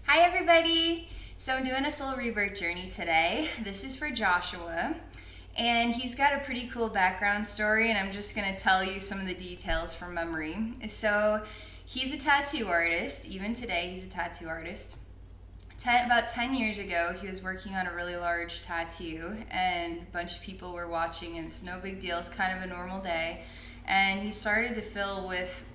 Hi everybody! So I'm doing a soul rebirth journey today. This is for Joshua, and he's got a pretty cool background story, and I'm just going to tell you some of the details from memory. So he's a tattoo artist. Even today he's a tattoo artist. About 10 years ago, he was working on a really large tattoo, and a bunch of people were watching, and it's no big deal. It's kind of a normal day. And he started to fill with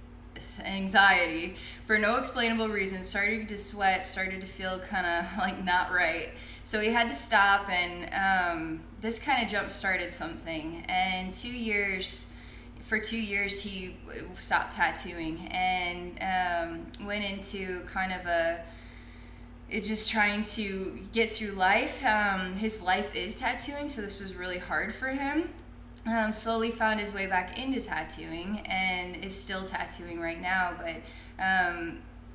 anxiety for no explainable reason, started to sweat, started to feel kind of like not right. So he had to stop, and this kind of jump started something. And for 2 years, he stopped tattooing and went into kind of just trying to get through life. His life is tattooing, so this was really hard for him. Slowly found his way back into tattooing and is still tattooing right now, but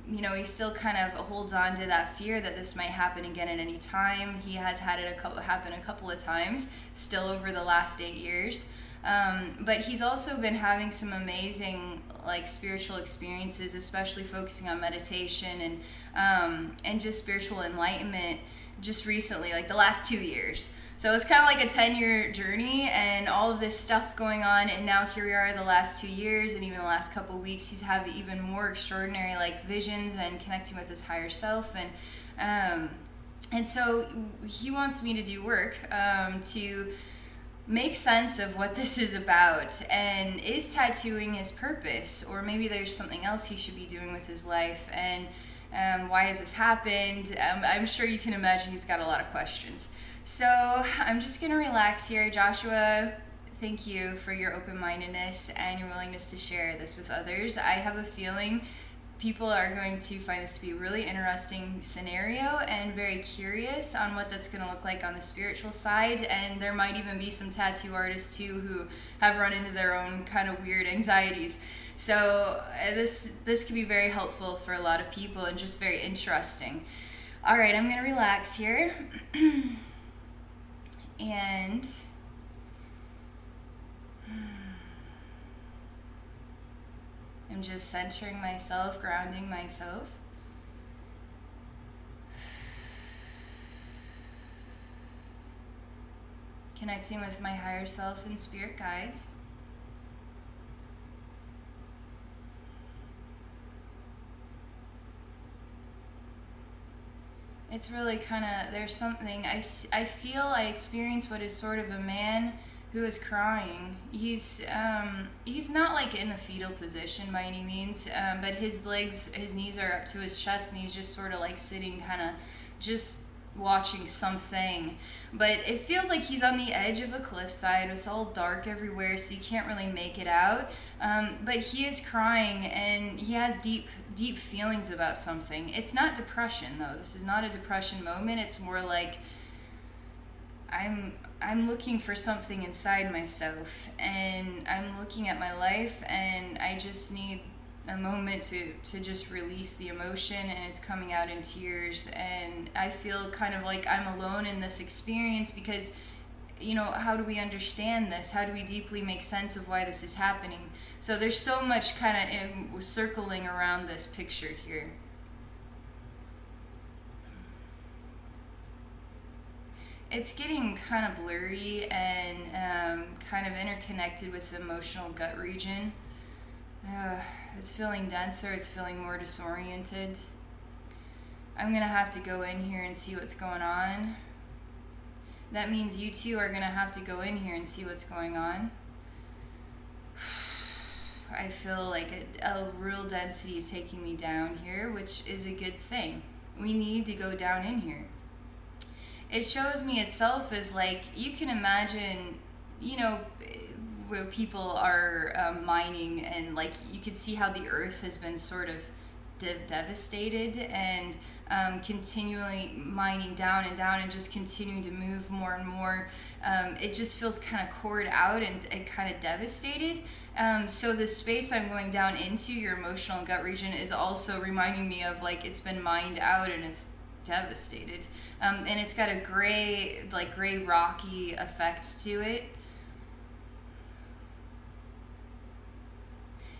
he still kind of holds on to that fear that this might happen again at any time. He has had it happen a couple of times still over the last 8 years. But he's also been having some amazing spiritual experiences, especially focusing on meditation and just spiritual enlightenment just recently, like the last 2 years. So it's kind of like a 10-year journey and all of this stuff going on, and now here we are the last 2 years, and even the last couple of weeks he's having even more extraordinary visions and connecting with his higher self, and so he wants me to do work to make sense of what this is about, and is tattooing his purpose, or maybe there's something else he should be doing with his life, and why has this happened? I'm sure you can imagine he's got a lot of questions. So I'm just going to relax here. Joshua, thank you for your open-mindedness and your willingness to share this with others. I have a feeling people are going to find this to be a really interesting scenario and very curious on what that's going to look like on the spiritual side. And there might even be some tattoo artists too who have run into their own kind of weird anxieties. So this could be very helpful for a lot of people and just very interesting. All right, I'm going to relax here. And I'm just centering myself, grounding myself. Connecting with my higher self and spirit guides. It's really kind of, there's something, I feel I experience what is sort of a man who is crying. He's not in a fetal position by any means, but his knees are up to his chest, and he's just sort of sitting kind of just watching something. But it feels like he's on the edge of a cliffside. It's all dark everywhere, so you can't really make it out. But he is crying, and he has deep feelings about something. It's not depression, though. This is not a depression moment. It's more like I'm looking for something inside myself, and I'm looking at my life, and I just need a moment to just release the emotion, and it's coming out in tears. And I feel kind of like I'm alone in this experience because, how do we understand this? How do we deeply make sense of why this is happening? So there's so much kind of circling around this picture here. It's getting kind of blurry and kind of interconnected with the emotional gut region. It's feeling denser, it's feeling more disoriented. I'm going to have to go in here and see what's going on. That means you too are going to have to go in here and see what's going on. I feel like a real density is taking me down here, which is a good thing. We need to go down in here. It shows me itself as you can imagine, where people are mining, and you could see how the earth has been sort of devastated, and continually mining down and down and just continuing to move more and more. It just feels kind of cored out and kind of devastated. So the space I'm going down into, your emotional gut region, is also reminding me of it's been mined out and it's devastated. And it's got a gray rocky effect to it.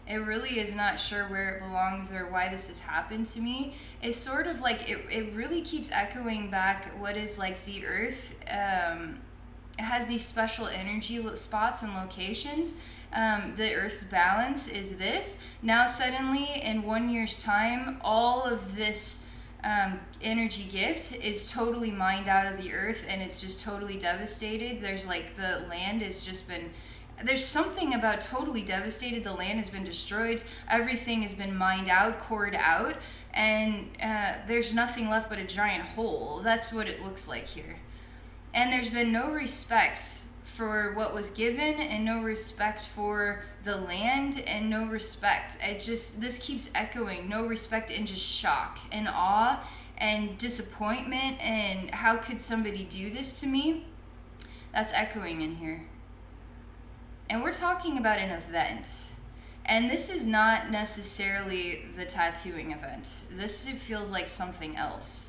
It really is not sure where it belongs or why this has happened to me. It's sort of like it really keeps echoing back what is like the earth. It has these special energy spots and locations. The earth's balance is this. Now suddenly in 1 year's time, all of this energy gift is totally mined out of the earth, and it's just totally devastated. There's like the land has just been, there's something about totally devastated. The land has been destroyed. Everything has been mined out, cored out, and there's nothing left but a giant hole. That's what it looks like here. And there's been no respect for what was given, and no respect for the land, and no respect. This keeps echoing, no respect, and just shock and awe and disappointment, and how could somebody do this to me? That's echoing in here. And we're talking about an event. And this is not necessarily the tattooing event. It feels like something else.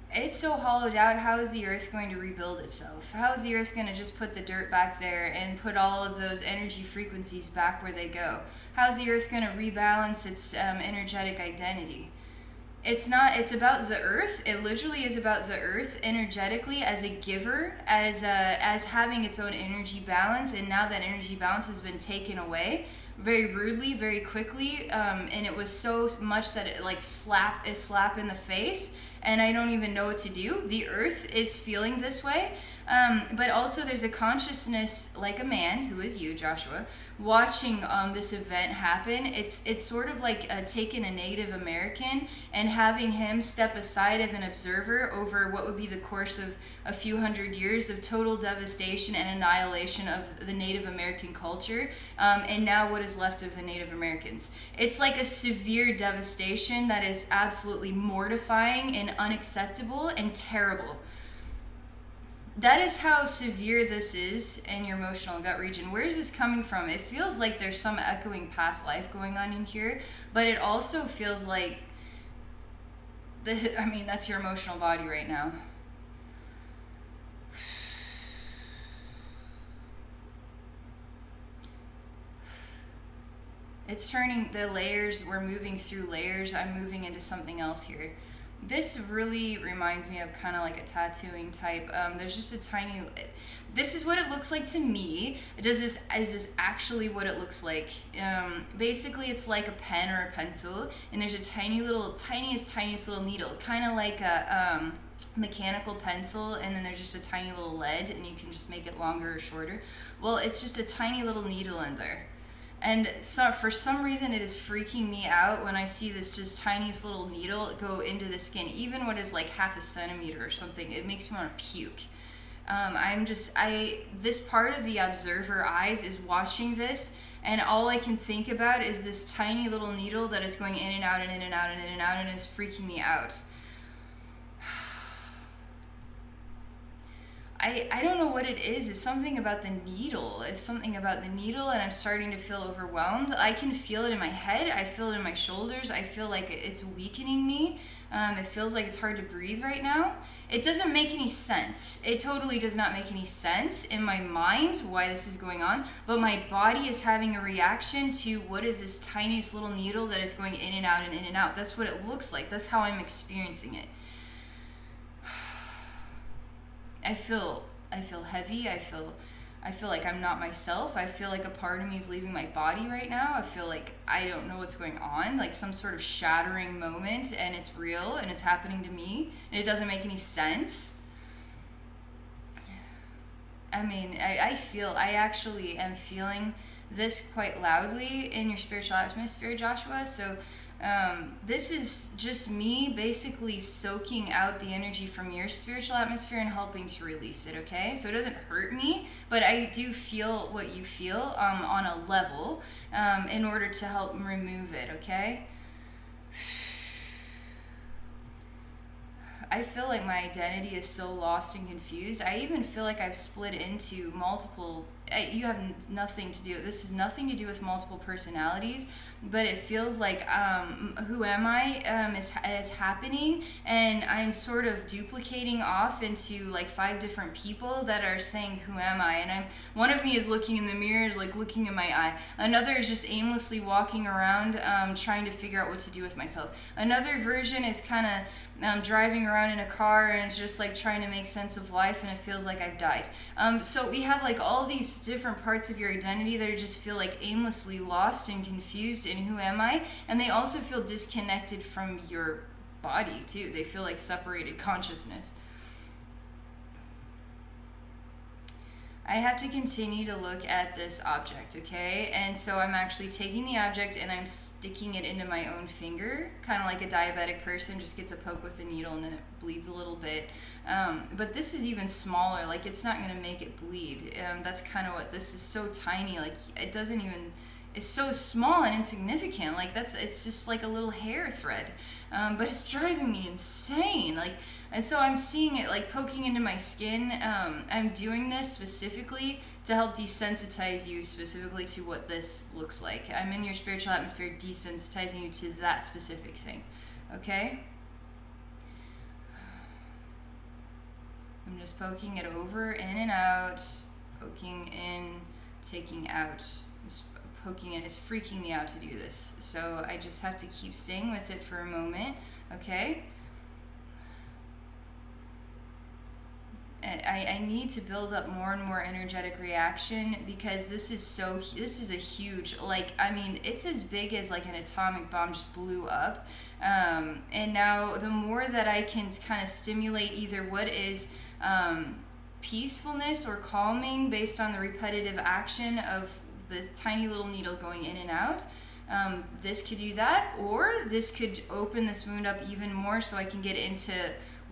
It's so hollowed out. How is the earth going to rebuild itself? How is the earth going to just put the dirt back there and put all of those energy frequencies back where they go? How is the earth going to rebalance its energetic identity? It's not, it's about the earth. It literally is about the earth energetically as a giver, as having its own energy balance. And now that energy balance has been taken away very rudely, very quickly. And it was so much that it like slap in the face. And I don't even know what to do. The earth is feeling this way. But also there's a consciousness, like a man, who is you, Joshua, watching this event happen. It's sort of like taking a Native American and having him step aside as an observer over what would be the course of a few hundred years of total devastation and annihilation of the Native American culture, and now what is left of the Native Americans. It's like a severe devastation that is absolutely mortifying and unacceptable and terrible. That is how severe this is in your emotional gut region. Where is this coming from? It feels like there's some echoing past life going on in here, but it also feels like, that's your emotional body right now. It's turning the layers, we're moving through layers. I'm moving into something else here. This really reminds me of kind of like a tattooing type. There's just a tiny, this is what it looks like to me. Is this actually what it looks like? Basically it's like a pen or a pencil, and there's a tiniest little needle, kind of like a mechanical pencil, and then there's just a tiny little lead, and you can just make it longer or shorter. Well, it's just a tiny little needle in there. And so for some reason it is freaking me out when I see this just tiniest little needle go into the skin, even what is like half a centimeter or something. It makes me want to puke. This part of the observer eyes is watching this, and all I can think about is this tiny little needle that is going in and out and in and out and in and out, and is freaking me out. I don't know what it is. It's something about the needle. And I'm starting to feel overwhelmed. I can feel it in my head. I feel it in my shoulders. I feel like it's weakening me. It feels like it's hard to breathe right now. It doesn't make any sense. It totally does not make any sense in my mind why this is going on, but my body is having a reaction to what is this tiniest little needle that is going in and out and in and out. That's what it looks like. That's how I'm experiencing it. I feel heavy. I feel like I'm not myself. I feel like a part of me is leaving my body right now. I feel like I don't know what's going on, like some sort of shattering moment, and it's real and it's happening to me, and it doesn't make any sense. I actually am feeling this quite loudly in your spiritual atmosphere, Joshua. So this is just me basically soaking out the energy from your spiritual atmosphere and helping to release it, okay? So it doesn't hurt me, but I do feel what you feel on a level in order to help remove it, okay? I feel like my identity is so lost and confused. I even feel like I've split into multiple, you have nothing to do, this has nothing to do with multiple personalities, but it feels like who am I is happening, and I'm sort of duplicating off into like 5 different people that are saying who am I, and one of me is looking in the mirror, is like looking in my eye. Another is just aimlessly walking around trying to figure out what to do with myself. Another version is kind of driving around in a car and it's just like trying to make sense of life, and it feels like I've died. So we have like all these different parts of your identity that just feel like aimlessly lost and confused in who am I, and they also feel disconnected from your body too. They feel like separated consciousness. I have to continue to look at this object, okay? And so I'm actually taking the object and I'm sticking it into my own finger, kind of like a diabetic person just gets a poke with the needle and then it bleeds a little bit. But this is even smaller, like it's not gonna make it bleed. That's kind of what this is, so tiny, like it doesn't even, it's so small and insignificant, like it's just like a little hair thread. But it's driving me insane, like. And so I'm seeing it like poking into my skin. I'm doing this specifically to help desensitize you specifically to what this looks like. I'm in your spiritual atmosphere desensitizing you to that specific thing. Okay? I'm just poking it over, in and out, poking in, taking out. Just poking it is freaking me out to do this. So I just have to keep staying with it for a moment. Okay? I need to build up more and more energetic reaction, because this is a huge, like, I mean, it's as big as like an atomic bomb just blew up. And now the more that I can kind of stimulate either what is peacefulness or calming based on the repetitive action of the tiny little needle going in and out, this could do that, or this could open this wound up even more so I can get into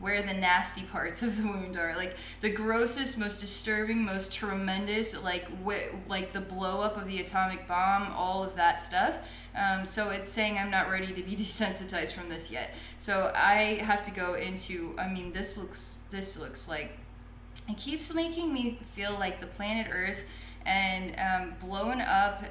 where the nasty parts of the wound are, like the grossest, most disturbing, most tremendous, like the blow up of the atomic bomb, all of that stuff. So it's saying I'm not ready to be desensitized from this yet. So I have to go into, I mean, this looks like, it keeps making me feel like the planet Earth and blown up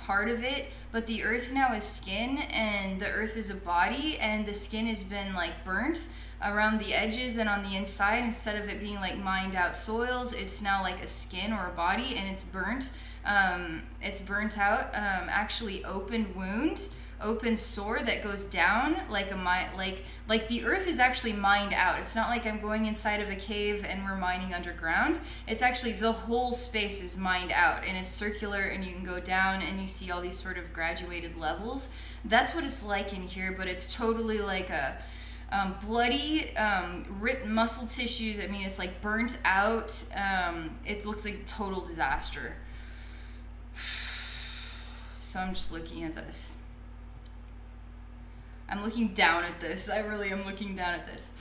part of it, but the Earth now is skin and the Earth is a body, and the skin has been like burnt around the edges and on the inside. Instead of it being like mined out soils, it's now like a skin or a body, and it's burnt. It's burnt out, actually open wound, open sore that goes down like like the Earth is actually mined out. It's not like I'm going inside of a cave and we're mining underground. It's actually the whole space is mined out, and it's circular, and you can go down and you see all these sort of graduated levels. That's what it's like in here, but it's totally like a bloody, ripped muscle tissues. I mean, it's like burnt out. It looks like total disaster. So I'm just looking at this. I'm looking down at this. I really am looking down at this.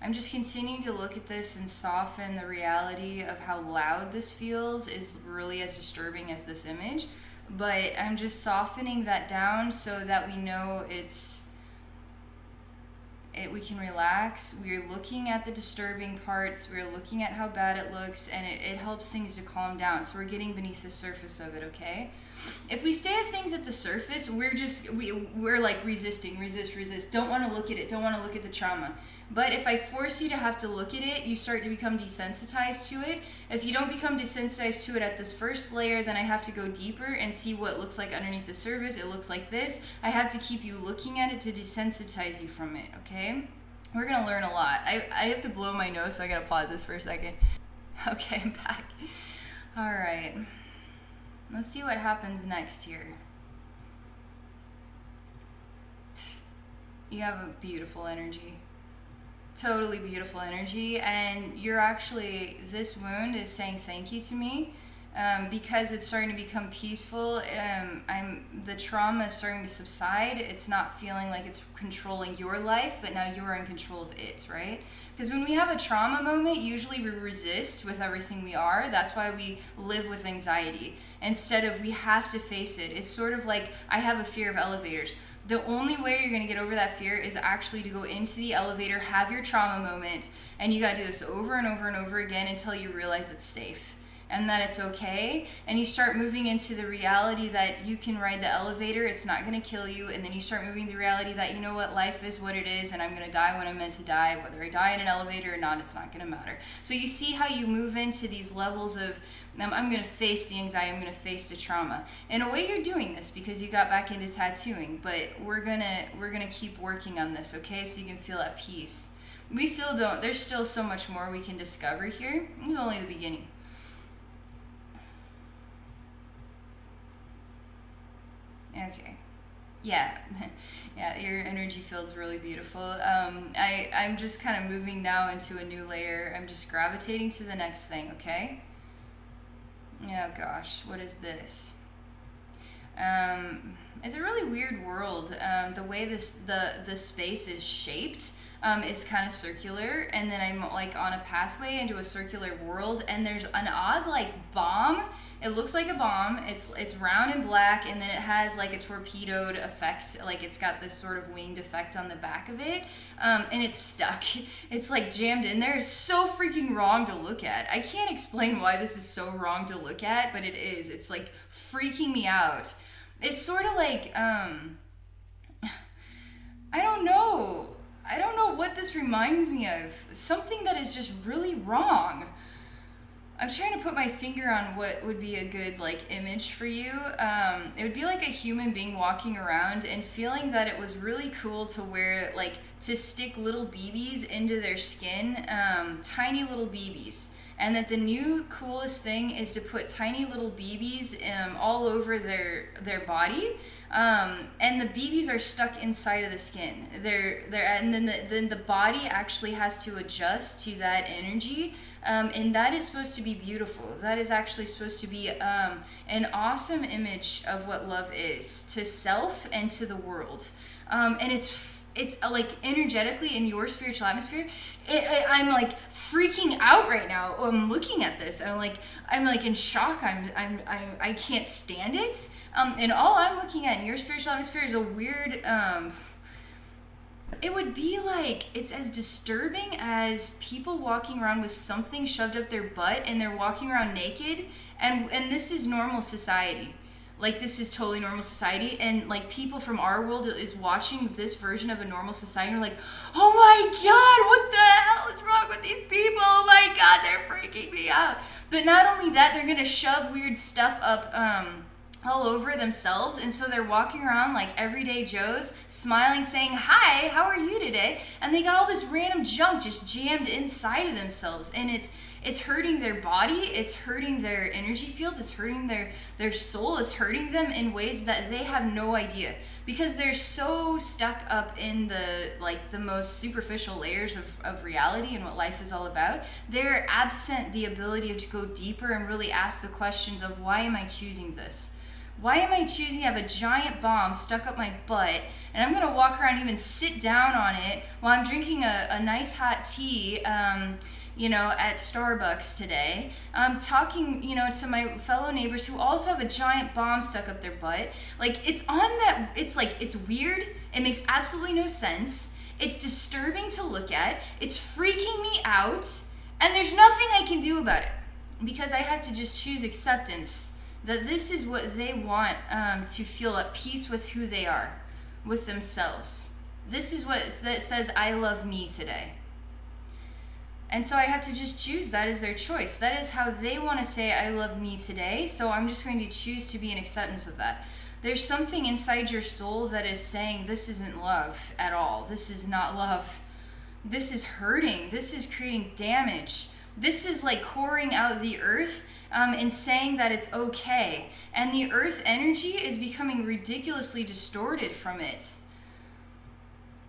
I'm just continuing to look at this and soften the reality of how loud this feels is really as disturbing as this image. But I'm just softening that down so that we know we can relax. We're looking at the disturbing parts. We're looking at how bad it looks, and it helps things to calm down. So we're getting beneath the surface of it, okay? If we stay at things at the surface, we're like resist. Don't want to look at it. Don't want to look at the trauma. But if I force you to have to look at it, you start to become desensitized to it. If you don't become desensitized to it at this first layer, then I have to go deeper and see what it looks like underneath the surface. It looks like this. I have to keep you looking at it to desensitize you from it, okay? We're going to learn a lot. I have to blow my nose, so I got to pause this for a second. Okay, I'm back. All right. Let's see what happens next here. You have a beautiful energy. Totally beautiful energy, and you're actually, this wound is saying thank you to me, because it's starting to become peaceful. The trauma is starting to subside. It's not feeling like it's controlling your life, but now you are in control of it, right? Because when we have a trauma moment, usually we resist with everything we are. That's why we live with anxiety instead of we have to face it. It's sort of like I have a fear of elevators. The only way you're going to get over that fear is actually to go into the elevator, have your trauma moment, and you got to do this over and over and over again until you realize it's safe and that it's okay. And you start moving into the reality that you can ride the elevator, it's not going to kill you. And then you start moving the reality that, you know what, life is what it is, and I'm going to die when I'm meant to die. Whether I die in an elevator or not, it's not going to matter. So you see how you move into these levels of, I'm going to face the anxiety, I'm going to face the trauma. In a way, you're doing this because you got back into tattooing, but we're gonna keep working on this, okay? So you can feel at peace. We still don't, there's still so much more we can discover here. It's only the beginning. Okay. Yeah. Yeah, your energy field's really beautiful. I'm just kind of moving now into a new layer. I'm just gravitating to the next thing, okay? Oh gosh, what is this? It's a really weird world. The way the space is shaped is kind of circular, and then I'm like on a pathway into a circular world, and there's an odd like bomb. It looks like a bomb. It's round and black, and then it has like a torpedoed effect. Like it's got this sort of winged effect on the back of it, and it's stuck. It's like jammed in there. It's so freaking wrong to look at. I can't explain why this is so wrong to look at, but it is. It's like freaking me out. It's sort of like I don't know. I don't know what this reminds me of. Something that is just really wrong. I'm trying to put my finger on what would be a good like image for you. It would be like a human being walking around and feeling that it was really cool to wear like to stick little BBs into their skin, tiny little BBs. And that the new coolest thing is to put tiny little BBs all over their body. And the BBs are stuck inside of the skin. And then the body actually has to adjust to that energy. And that is supposed to be beautiful. That is actually supposed to be an awesome image of what love is to self and to the world. And it's like energetically in your spiritual atmosphere. I'm like freaking out right now. I'm looking at this. I'm like in shock. I can't stand it. And all I'm looking at in your spiritual atmosphere is a weird. It would be like it's as disturbing as people walking around with something shoved up their butt and they're walking around naked. And this is normal society. Like this is totally normal society, and like people from our world is watching this version of a normal society and are like, oh my god, what the hell is wrong with these people? Oh my god, they're freaking me out. But not only that, they're gonna shove weird stuff up all over themselves, and so they're walking around like everyday Joes, smiling, saying, hi, how are you today? And they got all this random junk just jammed inside of themselves, and it's hurting their body, it's hurting their energy fields, it's hurting their soul, it's hurting them in ways that they have no idea, because they're so stuck up in the most superficial layers of reality and what life is all about. They're absent the ability to go deeper and really ask the questions of, why am I choosing this? Why am I choosing to have a giant bomb stuck up my butt, and I'm going to walk around and even sit down on it while I'm drinking a nice hot tea, at Starbucks today, talking, to my fellow neighbors who also have a giant bomb stuck up their butt. Like, it's weird. It makes absolutely no sense. It's disturbing to look at. It's freaking me out. And there's nothing I can do about it, because I have to just choose acceptance that this is what they want, to feel at peace with who they are, with themselves. This is what that says, I love me today. And so I have to just choose. That is their choice. That is how they want to say, I love me today. So I'm just going to choose to be in acceptance of that. There's something inside your soul that is saying, this isn't love at all. This is not love. This is hurting. This is creating damage. This is like coring out the earth and saying that it's okay. And the earth energy is becoming ridiculously distorted from it.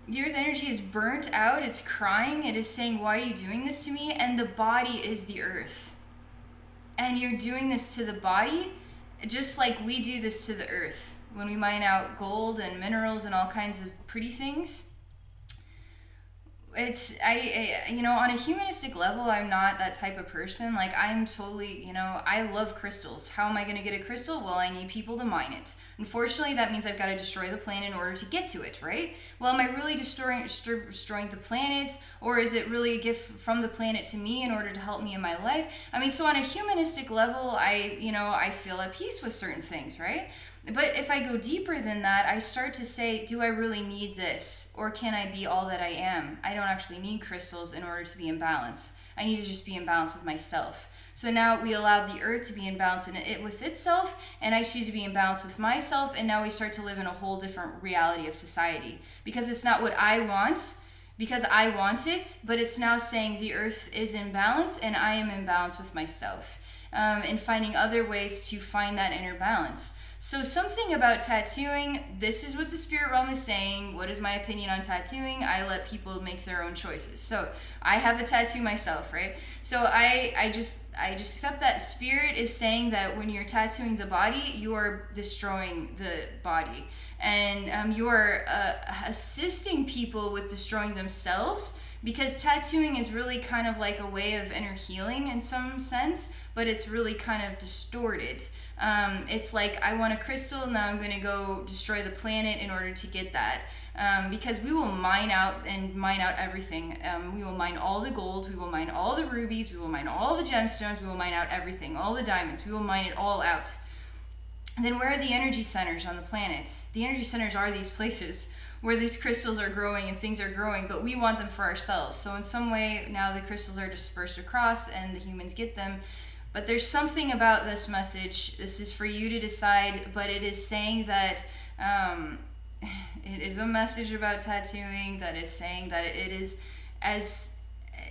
The earth energy is burnt out, it's crying, it is saying, why are you doing this to me? And the body is the earth. And you're doing this to the body just like we do this to the earth. When we mine out gold and minerals and all kinds of pretty things, On a humanistic level, I'm not that type of person. Like, I'm totally, I love crystals. How am I going to get a crystal? Well, I need people to mine it. Unfortunately, that means I've got to destroy the planet in order to get to it, right? Well, am I really destroying the planet, or is it really a gift from the planet to me in order to help me in my life? I mean, so on a humanistic level, I feel at peace with certain things, right? But if I go deeper than that, I start to say, do I really need this? Or can I be all that I am? I don't actually need crystals in order to be in balance. I need to just be in balance with myself. So now we allow the earth to be in balance with itself, and I choose to be in balance with myself, and now we start to live in a whole different reality of society. Because it's not what I want, because I want it, but it's now saying the earth is in balance, and I am in balance with myself. And finding other ways to find that inner balance. So something about tattooing, this is what the spirit realm is saying. What is my opinion on tattooing? I let people make their own choices. So I have a tattoo myself, right? So I just accept that spirit is saying that when you're tattooing the body, you are destroying the body. And you are assisting people with destroying themselves, because tattooing is really kind of like a way of inner healing in some sense, but it's really kind of distorted. It's like, I want a crystal, now I'm going to go destroy the planet in order to get that. Because we will mine out everything. We will mine all the gold, we will mine all the rubies, we will mine all the gemstones, we will mine out everything, all the diamonds, we will mine it all out. And then where are the energy centers on the planet? The energy centers are these places where these crystals are growing and things are growing, but we want them for ourselves. So in some way, now the crystals are dispersed across and the humans get them. But there's something about this message. This is for you to decide, but it is saying that it is a message about tattooing that is saying that it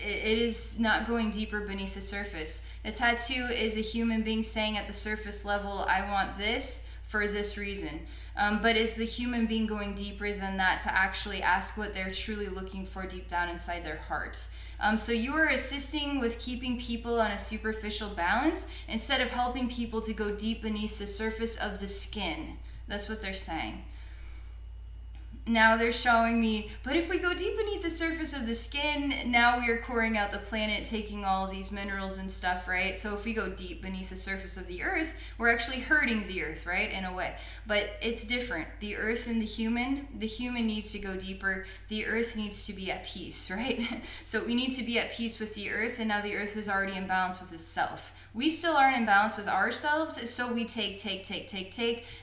is not going deeper beneath the surface. A tattoo is a human being saying at the surface level, I want this for this reason. But is the human being going deeper than that to actually ask what they're truly looking for deep down inside their heart? So you are assisting with keeping people on a superficial balance instead of helping people to go deep beneath the surface of the skin. That's what they're saying. Now they're showing me, but if we go deep beneath the surface of the skin, now we are coring out the planet, taking all of these minerals and stuff, right? So if we go deep beneath the surface of the earth, we're actually hurting the earth, right? In a way. But it's different. The earth and the human needs to go deeper. The earth needs to be at peace, right? So we need to be at peace with the earth, and now the earth is already in balance with itself. We still aren't in balance with ourselves, so we take,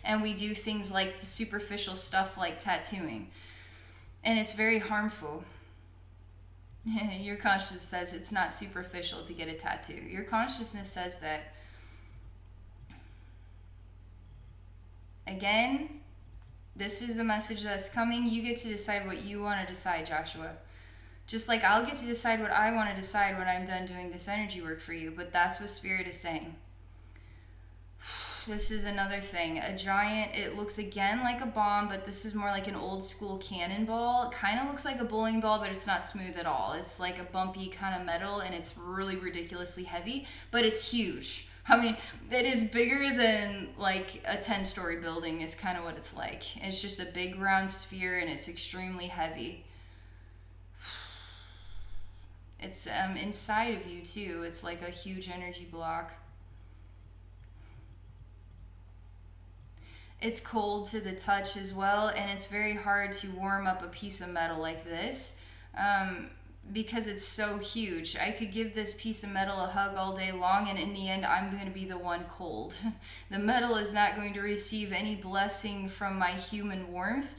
and we do things like the superficial stuff like tattooing. And it's very harmful. Your consciousness says it's not superficial to get a tattoo. Your consciousness says that. Again, this is the message that's coming. You get to decide what you want to decide, Joshua. Just like I'll get to decide what I want to decide when I'm done doing this energy work for you. But that's what Spirit is saying. This is another thing. A giant, it looks again like a bomb, but this is more like an old school cannonball. It kind of looks like a bowling ball, but it's not smooth at all. It's like a bumpy kind of metal, and it's really ridiculously heavy, but it's huge. I mean, it is bigger than like a 10-story building is kind of what it's like. It's just a big round sphere, and it's extremely heavy. It's inside of you too. It's like a huge energy block. It's cold to the touch as well, and it's very hard to warm up a piece of metal like this because it's so huge. I could give this piece of metal a hug all day long, and in the end, I'm going to be the one cold. The metal is not going to receive any blessing from my human warmth.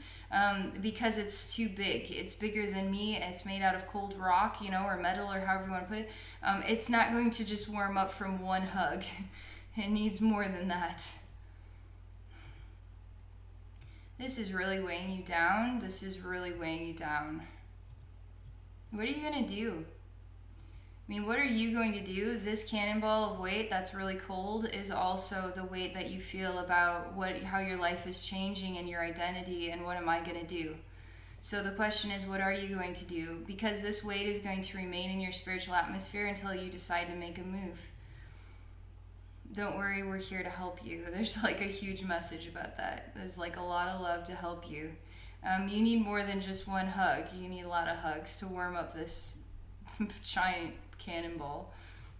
Because it's too big. It's bigger than me. It's made out of cold rock, or metal, or however you want to put it. It's not going to just warm up from one hug. It needs more than that. This is really weighing you down. This is really weighing you down. What are you going to do? I mean, what are you going to do? This cannonball of weight that's really cold is also the weight that you feel about how your life is changing and your identity, and what am I going to do? So the question is, what are you going to do? Because this weight is going to remain in your spiritual atmosphere until you decide to make a move. Don't worry, we're here to help you. There's like a huge message about that. There's like a lot of love to help you. You need more than just one hug. You need a lot of hugs to warm up this giant cannonball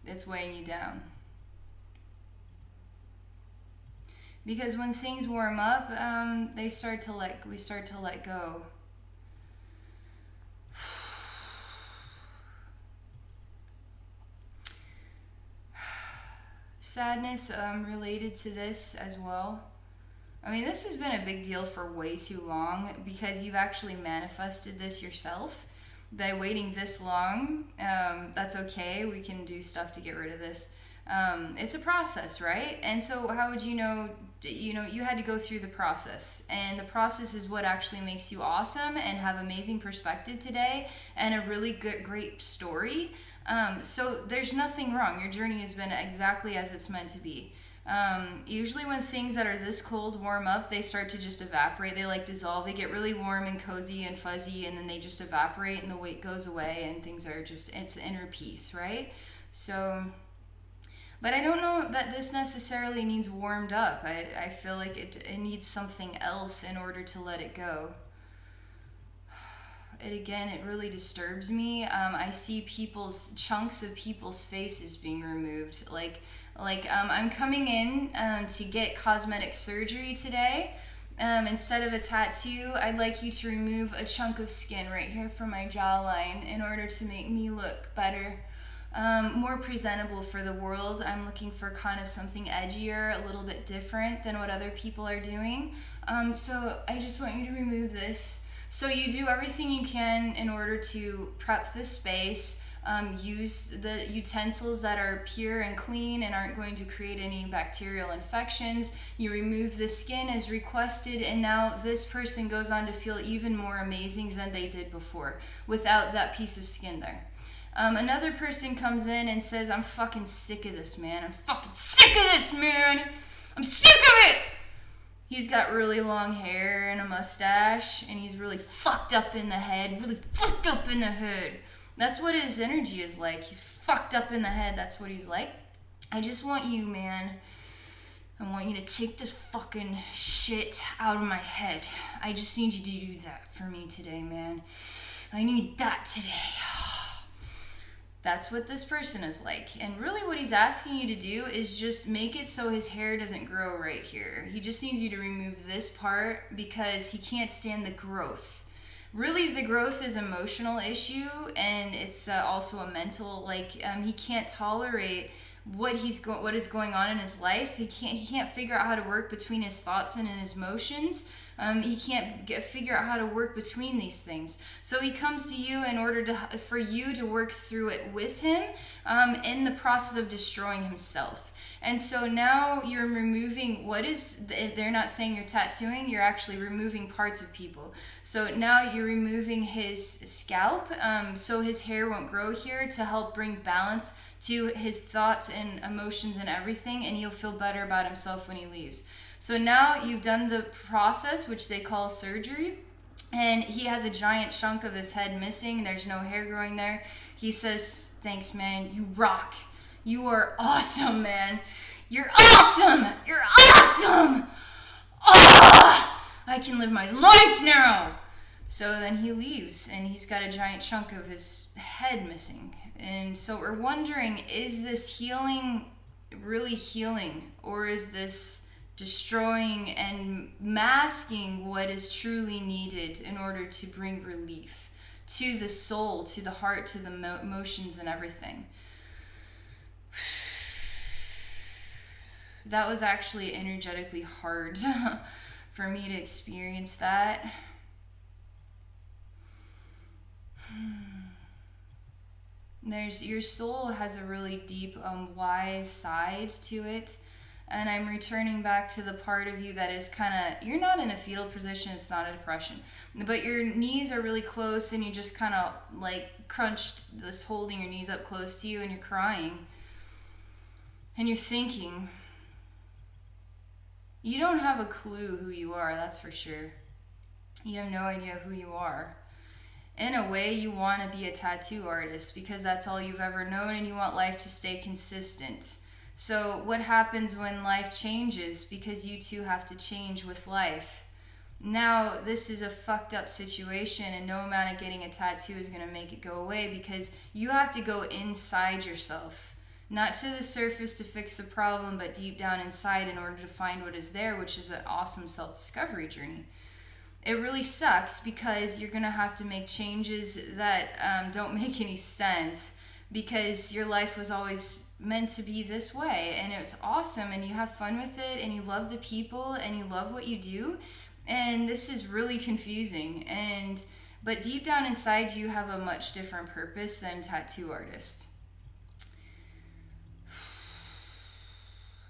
that's weighing you down. Because when things warm up, we start to let go. Sadness related to this as well. I mean, this has been a big deal for way too long because you've actually manifested this yourself. By waiting this long, that's okay. We can do stuff to get rid of this. It's a process, right? And so how would you know, you had to go through the process. And the process is what actually makes you awesome and have amazing perspective today and a really great story. So there's nothing wrong. Your journey has been exactly as it's meant to be. Usually when things that are this cold warm up, they start to just evaporate. They like dissolve. They get really warm and cozy and fuzzy, and then they just evaporate and the weight goes away and things are just, it's inner peace, right? So, but I don't know that this necessarily needs warmed up. I feel like it needs something else in order to let it go. It really disturbs me. I see chunks of people's faces being removed. I'm coming in to get cosmetic surgery today. Instead of a tattoo, I'd like you to remove a chunk of skin right here from my jawline in order to make me look better, more presentable for the world. I'm looking for kind of something edgier, a little bit different than what other people are doing. So I just want you to remove this. So you do everything you can in order to prep the space. Use the utensils that are pure and clean and aren't going to create any bacterial infections. You remove the skin as requested, and now this person goes on to feel even more amazing than they did before without that piece of skin there. Another person comes in and says, I'm fucking sick of this, man. I'm fucking sick of this, man. I'm sick of it. He's got really long hair and a mustache, and he's really fucked up in the head, That's what his energy is like. He's fucked up in the head. That's what he's like. I just want you, man. I want you to take this fucking shit out of my head. I just need you to do that for me today, man. I need that today. That's what this person is like. And really what he's asking you to do is just make it so his hair doesn't grow right here. He just needs you to remove this part because he can't stand the growth. Really, the growth is an emotional issue, and it's also a mental, he can't tolerate what is going on in his life. He can't figure out how to work between his thoughts and his emotions. He can't figure out how to work between these things. So he comes to you in order for you to work through it with him in the process of destroying himself. And so now you're removing they're not saying you're tattooing, you're actually removing parts of people. So now you're removing his scalp, so his hair won't grow here, to help bring balance to his thoughts and emotions and everything, and he'll feel better about himself when he leaves. So now you've done the process, which they call surgery, and he has a giant chunk of his head missing. There's no hair growing there. He says, thanks, man. You rock. You are awesome, man. You're awesome. You're awesome. Oh, I can live my life now. So then he leaves, and he's got a giant chunk of his head missing. And so we're wondering, is this healing really healing, or is this destroying and masking what is truly needed in order to bring relief to the soul, to the heart, to the emotions and everything? That was actually energetically hard for me to experience that. Your soul has a really deep, wise side to it. And I'm returning back to the part of you that is kind of, you're not in a fetal position, it's not a depression. But your knees are really close, and you just kind of crunched this, holding your knees up close to you, and you're crying. And you're thinking. You don't have a clue who you are, that's for sure. You have no idea who you are. In a way, you want to be a tattoo artist because that's all you've ever known, and you want life to stay consistent. So what happens when life changes? Because you too have to change with life. Now this is a fucked up situation, and no amount of getting a tattoo is going to make it go away, because you have to go inside yourself, not to the surface to fix the problem, but deep down inside in order to find what is there, which is an awesome self-discovery journey. It really sucks because you're going to have to make changes that don't make any sense, because your life was always meant to be this way, and it's awesome, and you have fun with it, and you love the people, and you love what you do. And this is really confusing, but deep down inside you have a much different purpose than tattoo artist.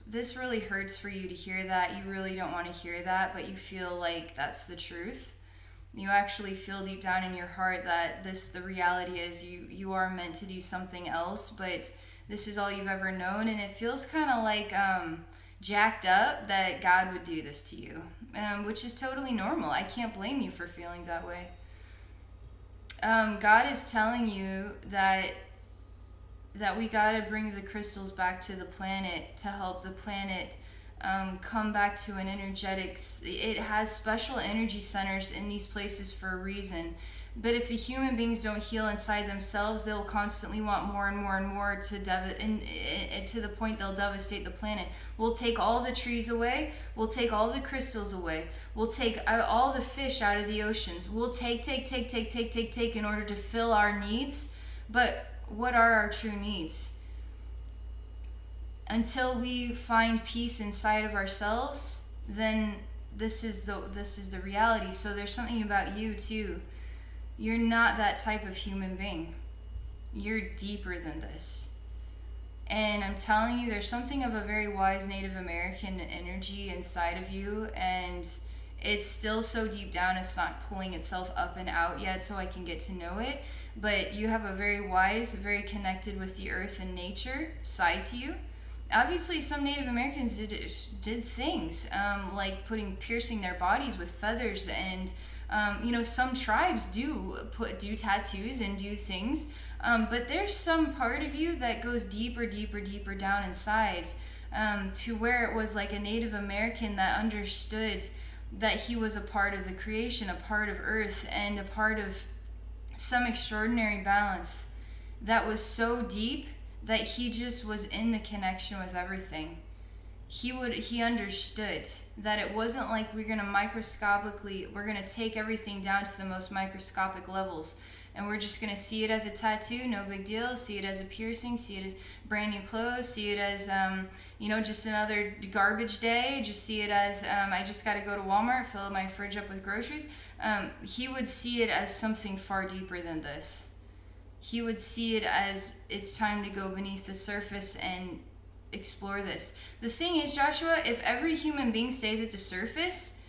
This really hurts for you to hear that. You really don't want to hear that, but you feel like that's the truth. You actually feel deep down in your heart that the reality is you are meant to do something else, but this is all you've ever known, and it feels kind of like jacked up that God would do this to you, which is totally normal. I can't blame you for feeling that way. God is telling you that we got to bring the crystals back to the planet to help the planet come back to an energetics. It has special energy centers in these places for a reason. But if the human beings don't heal inside themselves, they'll constantly want more and more and more to the point they'll devastate the planet. We'll take all the trees away. We'll take all the crystals away. We'll take all the fish out of the oceans. We'll take in order to fill our needs. But what are our true needs? Until we find peace inside of ourselves, then this is the reality. So there's something about you too. You're not that type of human being. You're deeper than this. And I'm telling you, there's something of a very wise Native American energy inside of you, and it's still so deep down it's not pulling itself up and out yet, so I can get to know it. But you have a very wise, very connected with the earth and nature side to you. Obviously, some Native Americans did things like piercing their bodies with feathers, and some tribes do tattoos and do things, but there's some part of you that goes deeper down inside, to where it was like a Native American that understood that he was a part of the creation, a part of Earth, and a part of some extraordinary balance that was so deep that he just was in the connection with everything. He understood that it wasn't like we're going to take everything down to the most microscopic levels, and we're just going to see it as a tattoo, no big deal, see it as a piercing, see it as brand new clothes, see it as just another garbage day, just see it as I just got to go to Walmart, fill my fridge up with groceries. He would see it as something far deeper than this. He would see it as it's time to go beneath the surface and explore this. The thing is, Joshua, if every human being stays at the surface,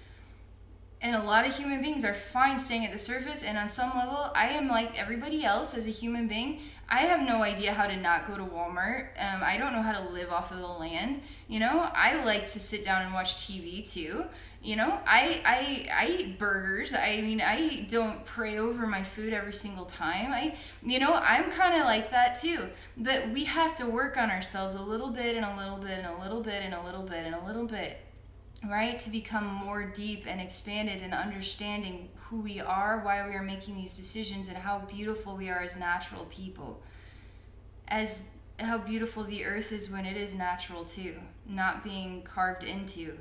and a lot of human beings are fine staying at the surface, and on some level, I am like everybody else as a human being. I have no idea how to not go to Walmart. I don't know how to live off of the land. I like to sit down and watch TV too. I eat burgers. I don't pray over my food every single time. I'm kind of like that too. But we have to work on ourselves a little bit and a little bit and a little bit and a little bit and a little bit, right? To become more deep and expanded in understanding who we are, why we are making these decisions, and how beautiful we are as natural people. As how beautiful the earth is when it is natural too, not being carved into,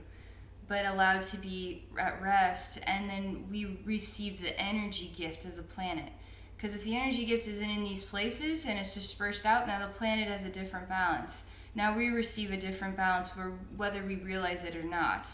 but allowed to be at rest, and then we receive the energy gift of the planet. Because if the energy gift isn't in these places and it's dispersed out, now the planet has a different balance. Now we receive a different balance whether we realize it or not.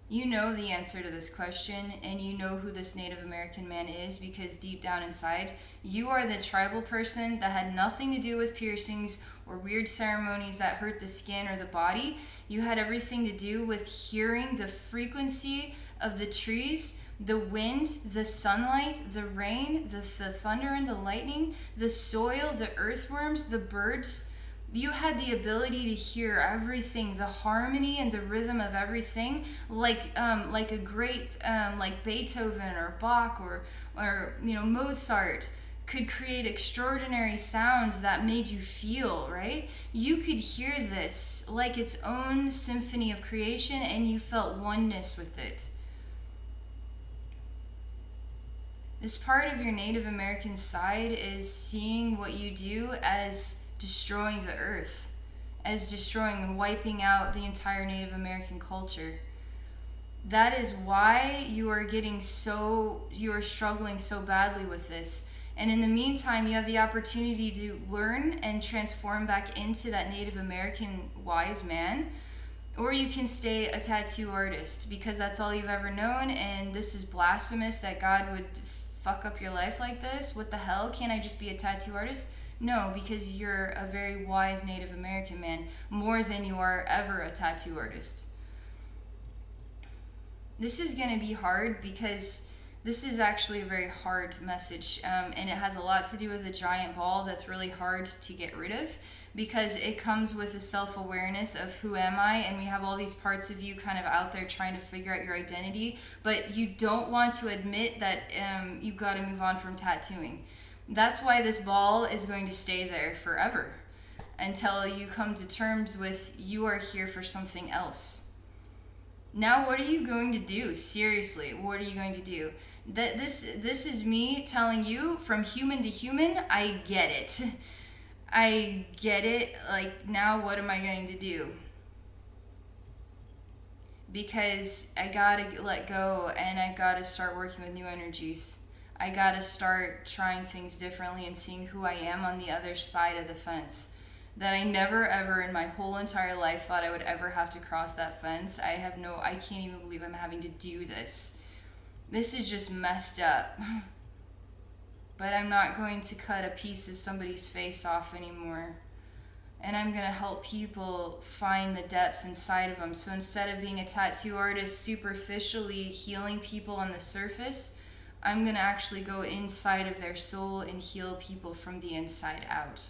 You know the answer to this question, and you know who this Native American man is, because deep down inside, you are the tribal person that had nothing to do with piercings or weird ceremonies that hurt the skin or the body. You had everything to do with hearing the frequency of the trees, the wind, the sunlight, the rain, the thunder and the lightning, the soil, the earthworms, the birds. You had the ability to hear everything, the harmony and the rhythm of everything, like a great like Beethoven or Bach or Mozart could create extraordinary sounds that made you feel, right? You could hear this like its own symphony of creation, and you felt oneness with it. This part of your Native American side is seeing what you do as destroying the earth, as destroying and wiping out the entire Native American culture. That is why you are struggling so badly with this. And in the meantime, you have the opportunity to learn and transform back into that Native American wise man. Or you can stay a tattoo artist because that's all you've ever known, and this is blasphemous that God would fuck up your life like this. What the hell? Can't I just be a tattoo artist? No, because you're a very wise Native American man, more than you are ever a tattoo artist. This is going to be hard because this is actually a very hard message, and it has a lot to do with a giant ball that's really hard to get rid of, because it comes with a self-awareness of who am I, and we have all these parts of you kind of out there trying to figure out your identity, but you don't want to admit that you've got to move on from tattooing. That's why this ball is going to stay there forever, until you come to terms with you are here for something else. Now, what are you going to do? Seriously, what are you going to do? This is me telling you from human to human, I get it. I get it. Like, now what am I going to do? Because I gotta let go, and I gotta start working with new energies. I gotta start trying things differently and seeing who I am on the other side of the fence. That I never ever in my whole entire life thought I would ever have to cross that fence. I can't even believe I'm having to do this. This is just messed up. But I'm not going to cut a piece of somebody's face off anymore. And I'm going to help people find the depths inside of them. So instead of being a tattoo artist superficially healing people on the surface, I'm going to actually go inside of their soul and heal people from the inside out.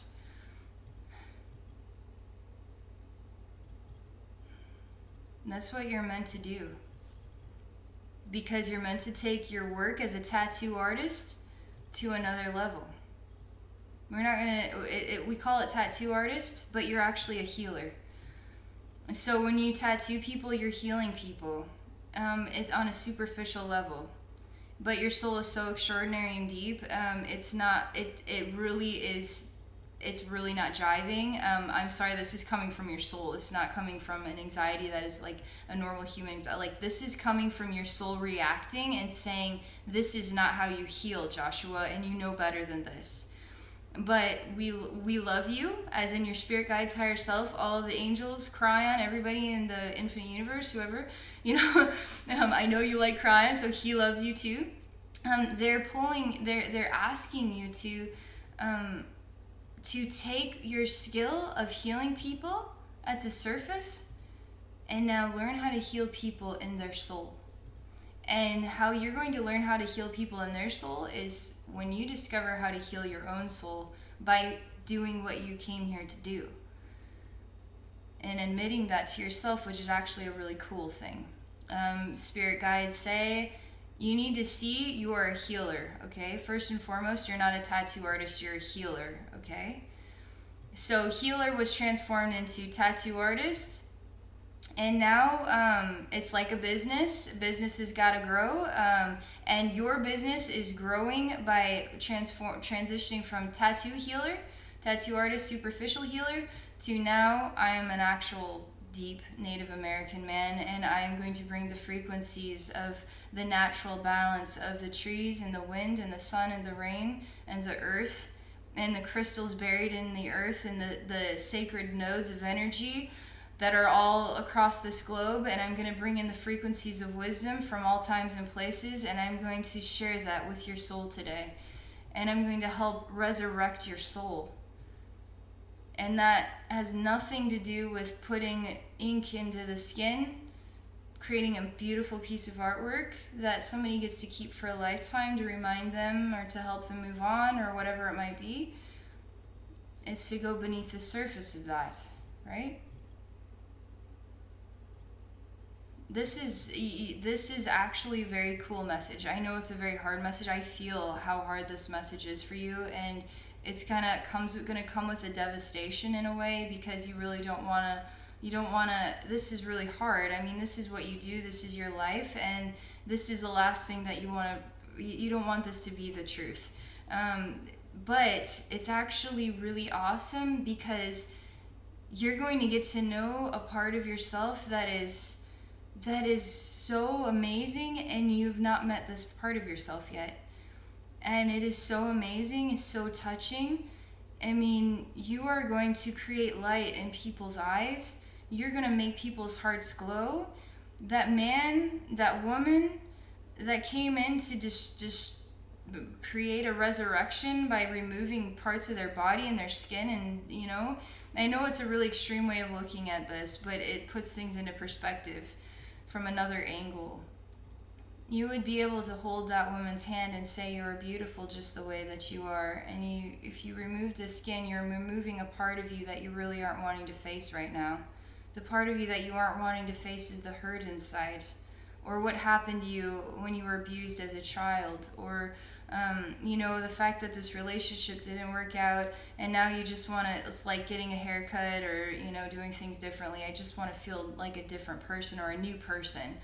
And that's what you're meant to do. Because you're meant to take your work as a tattoo artist to another level. We're not gonna, we call it tattoo artist, but you're actually a healer. So when you tattoo people, you're healing people. It's on a superficial level. But your soul is so extraordinary and deep, it's really not jiving. I'm sorry, this is coming from your soul. It's not coming from an anxiety that is like a normal human's. Like, this is coming from your soul reacting and saying, this is not how you heal, Joshua, and you know better than this. But we love you, as in your spirit guides, higher self, all of the angels, Cryon, everybody in the infinite universe, whoever, I know you like Cryon, so he loves you too. They're asking you to take your skill of healing people at the surface and now learn how to heal people in their soul. And how you're going to learn how to heal people in their soul is when you discover how to heal your own soul by doing what you came here to do. And admitting that to yourself, which is actually a really cool thing. Spirit guides say, you need to see you are a healer, okay? First and foremost, you're not a tattoo artist, you're a healer, okay? So healer was transformed into tattoo artist. And now it's like a business. Business has got to grow. And your business is growing by transitioning from tattoo healer, tattoo artist, superficial healer, to now I am an actual deep Native American man, and I am going to bring the frequencies of the natural balance of the trees and the wind and the sun and the rain and the earth and the crystals buried in the earth and the sacred nodes of energy that are all across this globe, and I'm going to bring in the frequencies of wisdom from all times and places, and I'm going to share that with your soul today. And I'm going to help resurrect your soul. And that has nothing to do with putting ink into the skin, creating a beautiful piece of artwork that somebody gets to keep for a lifetime to remind them or to help them move on or whatever it might be. It's to go beneath the surface of that, right? this is actually a very cool message. I know it's a very hard message. I feel how hard this message is for you, and it's gonna come with a devastation in a way, because you really don't wanna. You don't wanna. This is really hard. I mean, this is what you do. This is your life, and this is the last thing that you wanna. You don't want this to be the truth. But it's actually really awesome, because you're going to get to know a part of yourself that is so amazing, and you've not met this part of yourself yet. And it is so amazing, it's so touching. I mean, you are going to create light in people's eyes. You're going to make people's hearts glow. That man, that woman that came in to just create a resurrection by removing parts of their body and their skin, and I know it's a really extreme way of looking at this, but it puts things into perspective from another angle. You would be able to hold that woman's hand and say you're beautiful just the way that you are. And if you remove the skin, you're removing a part of you that you really aren't wanting to face right now. The part of you that you aren't wanting to face is the hurt inside, or what happened to you when you were abused as a child, or the fact that this relationship didn't work out, and now you just want to, it's like getting a haircut, or doing things differently. I just want to feel like a different person, or a new person.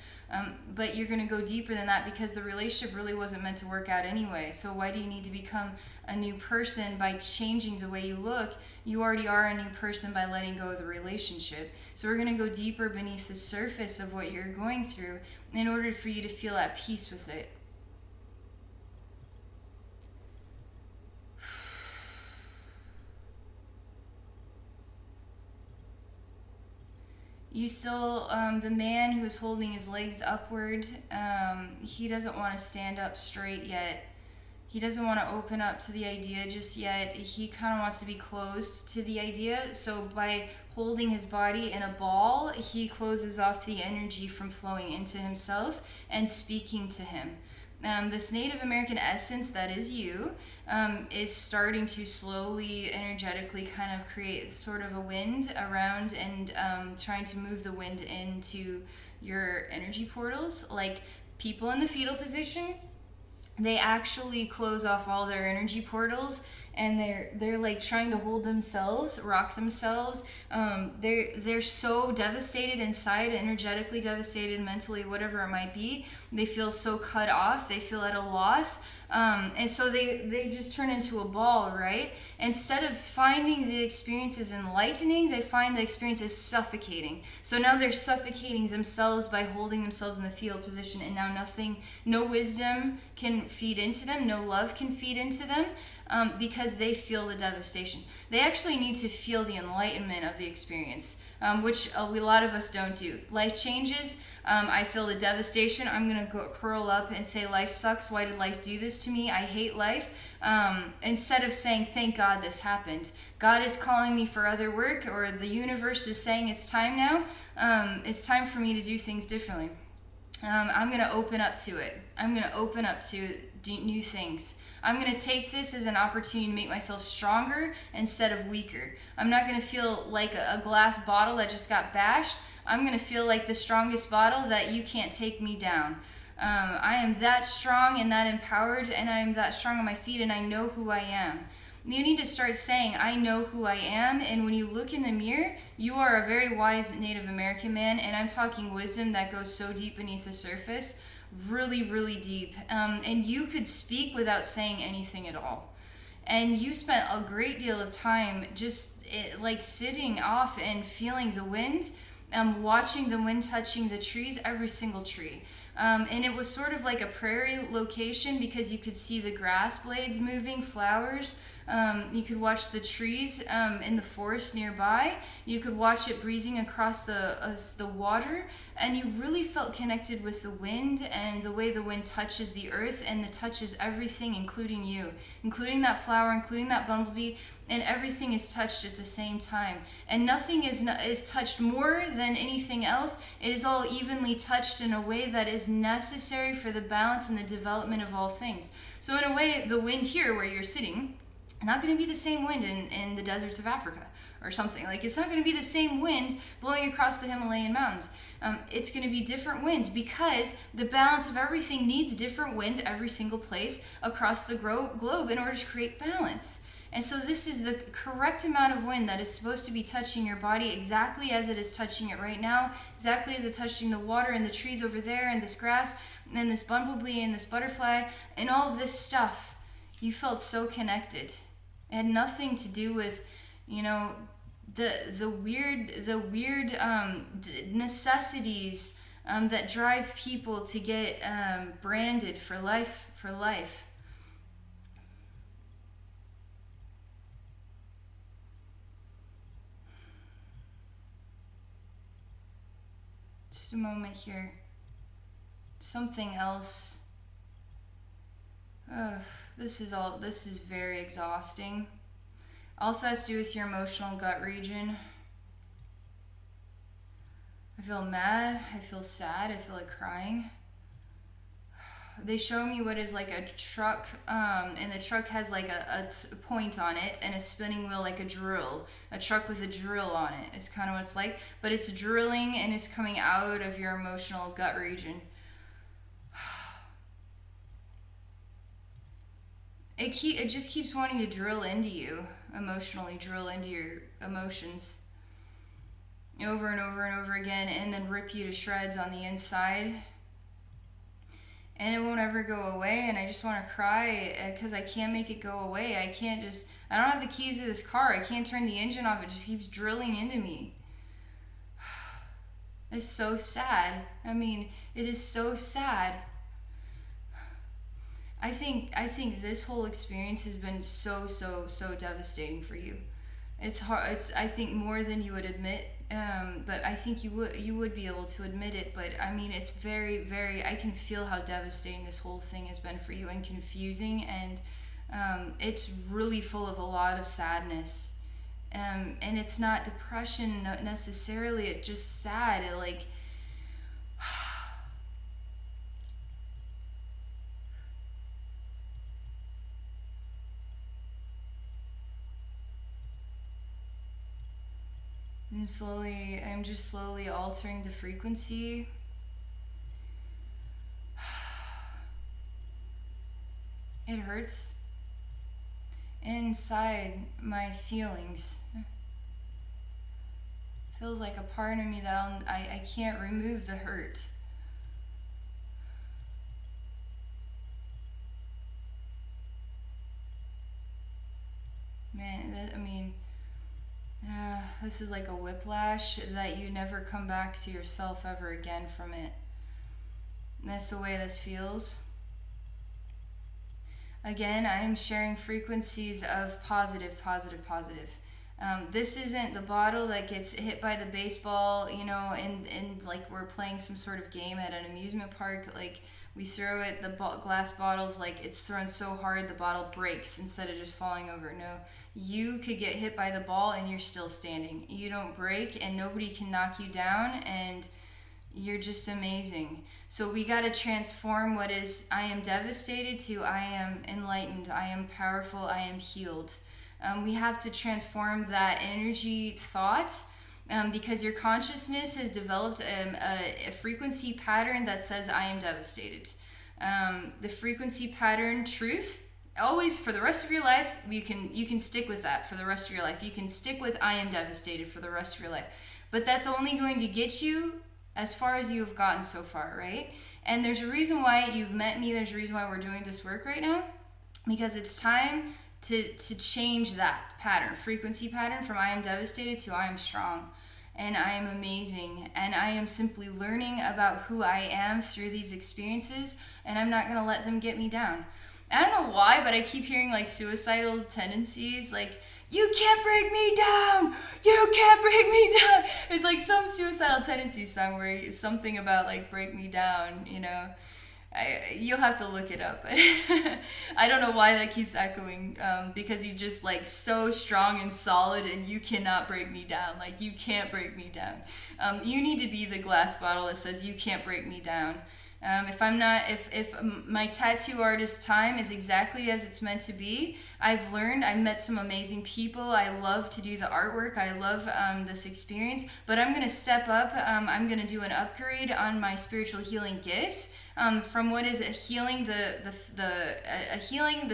But you're going to go deeper than that, because the relationship really wasn't meant to work out anyway. So why do you need to become a new person by changing the way you look? You already are a new person by letting go of the relationship. So we're going to go deeper beneath the surface of what you're going through in order for you to feel at peace with it. You still, the man who's holding his legs upward, he doesn't want to stand up straight yet. He doesn't want to open up to the idea just yet. He kind of wants to be closed to the idea. So by holding his body in a ball, he closes off the energy from flowing into himself and speaking to him. This Native American essence that is you is starting to slowly, energetically kind of create sort of a wind around, and trying to move the wind into your energy portals. Like people in the fetal position, they actually close off all their energy portals, and they're like trying to hold themselves, rock themselves. They're so devastated inside, energetically devastated, mentally, whatever it might be. They feel so cut off. They feel at a loss. And so they just turn into a ball, right? Instead of finding the experience as enlightening, they find the experience as suffocating. So now they're suffocating themselves by holding themselves in the fetal position, and now no wisdom can feed into them, no love can feed into them, because they feel the devastation. They actually need to feel the enlightenment of the experience, which a lot of us don't do. Life changes. I feel the devastation. I'm going to go curl up and say, life sucks. Why did life do this to me? I hate life. Instead of saying, thank God this happened. God is calling me for other work, or the universe is saying it's time now. It's time for me to do things differently. I'm going to open up to it. I'm going to open up to new things. I'm going to take this as an opportunity to make myself stronger instead of weaker. I'm not going to feel like a glass bottle that just got bashed. I'm going to feel like the strongest bottle that you can't take me down. I am that strong and that empowered, and I am that strong on my feet, and I know who I am. You need to start saying, I know who I am, and when you look in the mirror, you are a very wise Native American man, and I'm talking wisdom that goes so deep beneath the surface, really, really deep. And you could speak without saying anything at all. And you spent a great deal of time just like sitting off and feeling the wind, watching the wind touching the trees, every single tree. And it was sort of like a prairie location, because you could see the grass blades moving, flowers. You could watch the trees in the forest nearby. You could watch it breezing across the water, and you really felt connected with the wind and the way the wind touches the earth, and it touches everything, including you, including that flower, including that bumblebee, and everything is touched at the same time. And nothing is touched more than anything else. It is all evenly touched in a way that is necessary for the balance and the development of all things. So in a way, the wind here where you're sitting not going to be the same wind in the deserts of Africa or something. Like, it's not going to be the same wind blowing across the Himalayan mountains. It's going to be different wind, because the balance of everything needs different wind every single place across the globe in order to create balance. And so this is the correct amount of wind that is supposed to be touching your body exactly as it is touching it right now, exactly as it's touching the water and the trees over there and this grass and this bumblebee and this butterfly and all of this stuff. You felt so connected. It had nothing to do with, the weird necessities that drive people to get branded for life. Just a moment here. Something else. This is very exhausting. Also has to do with your emotional gut region. I feel mad, I feel sad, I feel like crying. They show me what is like a truck, and the truck has like a point on it and a spinning wheel like a drill. A truck with a drill on it is kind of what it's like, but it's drilling and it's coming out of your emotional gut region. It just keeps wanting to drill into you, emotionally drill into your emotions over and over and over again, and then rip you to shreds on the inside. And it won't ever go away, and I just want to cry because I can't make it go away. I don't have the keys to this car. I can't turn the engine off. It just keeps drilling into me. It's so sad. I mean, it is so sad. I think this whole experience has been so devastating for you. It's hard. I think more than you would admit. But I think you would be able to admit it. But I mean, it's very, very. I can feel how devastating this whole thing has been for you, and confusing, and it's really full of a lot of sadness. And it's not depression necessarily. It's just sad. I'm just slowly altering the frequency. It hurts inside my feelings. Feels like a part of me that I can't remove the hurt. Man, this is like a whiplash that you never come back to yourself ever again from it. And that's the way this feels. Again, I am sharing frequencies of positive. This isn't the bottle that gets hit by the baseball, and like we're playing some sort of game at an amusement park. Like, we throw it, the glass bottles, like it's thrown so hard the bottle breaks instead of just falling over. No, you could get hit by the ball and you're still standing. You don't break, and nobody can knock you down, and you're just amazing. So we got to transform what is I am devastated to I am enlightened, I am powerful, I am healed. We have to transform that energy thought, because your consciousness has developed a frequency pattern that says I am devastated. The frequency pattern truth, always for the rest of your life, you can stick with that for the rest of your life. You can stick with I am devastated for the rest of your life. But that's only going to get you as far as you have gotten so far, right? And there's a reason why you've met me. There's a reason why we're doing this work right now, because it's time to change that pattern, frequency pattern, from I am devastated to I am strong and I am amazing, and I am simply learning about who I am through these experiences, and I'm not going to let them get me down. I don't know why, but I keep hearing like suicidal tendencies, like, you can't break me down, you can't break me down. It's like some suicidal tendencies song where it's something about like break me down, you'll have to look it up. I don't know why that keeps echoing, because he's just like so strong and solid, and you cannot break me down. Like, you can't break me down. You need to be the glass bottle that says you can't break me down. If my tattoo artist time is exactly as it's meant to be, I've met some amazing people. I love to do the artwork. I love this experience, but I'm going to step up. I'm going to do an upgrade on my spiritual healing gifts, from what is a healing the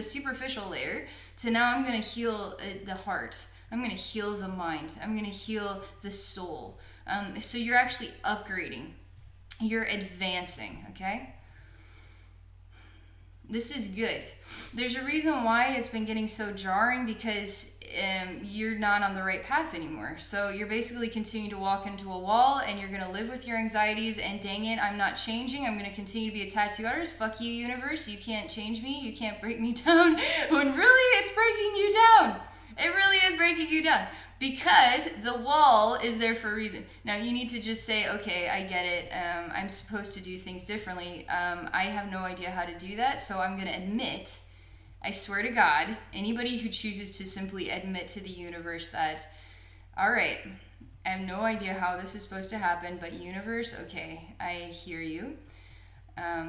superficial layer to now I'm going to heal the heart. I'm going to heal the mind. I'm going to heal the soul. So you're actually upgrading. You're advancing, okay? This is good. There's a reason why it's been getting so jarring, because you're not on the right path anymore. So you're basically continuing to walk into a wall, and you're going to live with your anxieties, and dang it, I'm not changing. I'm going to continue to be a tattoo artist. Fuck you, universe. You can't change me. You can't break me down. When really it's breaking you down. It really is breaking you down. Because the wall is there for a reason. Now you need to just say, okay, I get it. I'm supposed to do things differently. I have no idea how to do that, so I'm going to admit, I swear to God, anybody who chooses to simply admit to the universe that, all right, I have no idea how this is supposed to happen, but universe, okay, I hear you.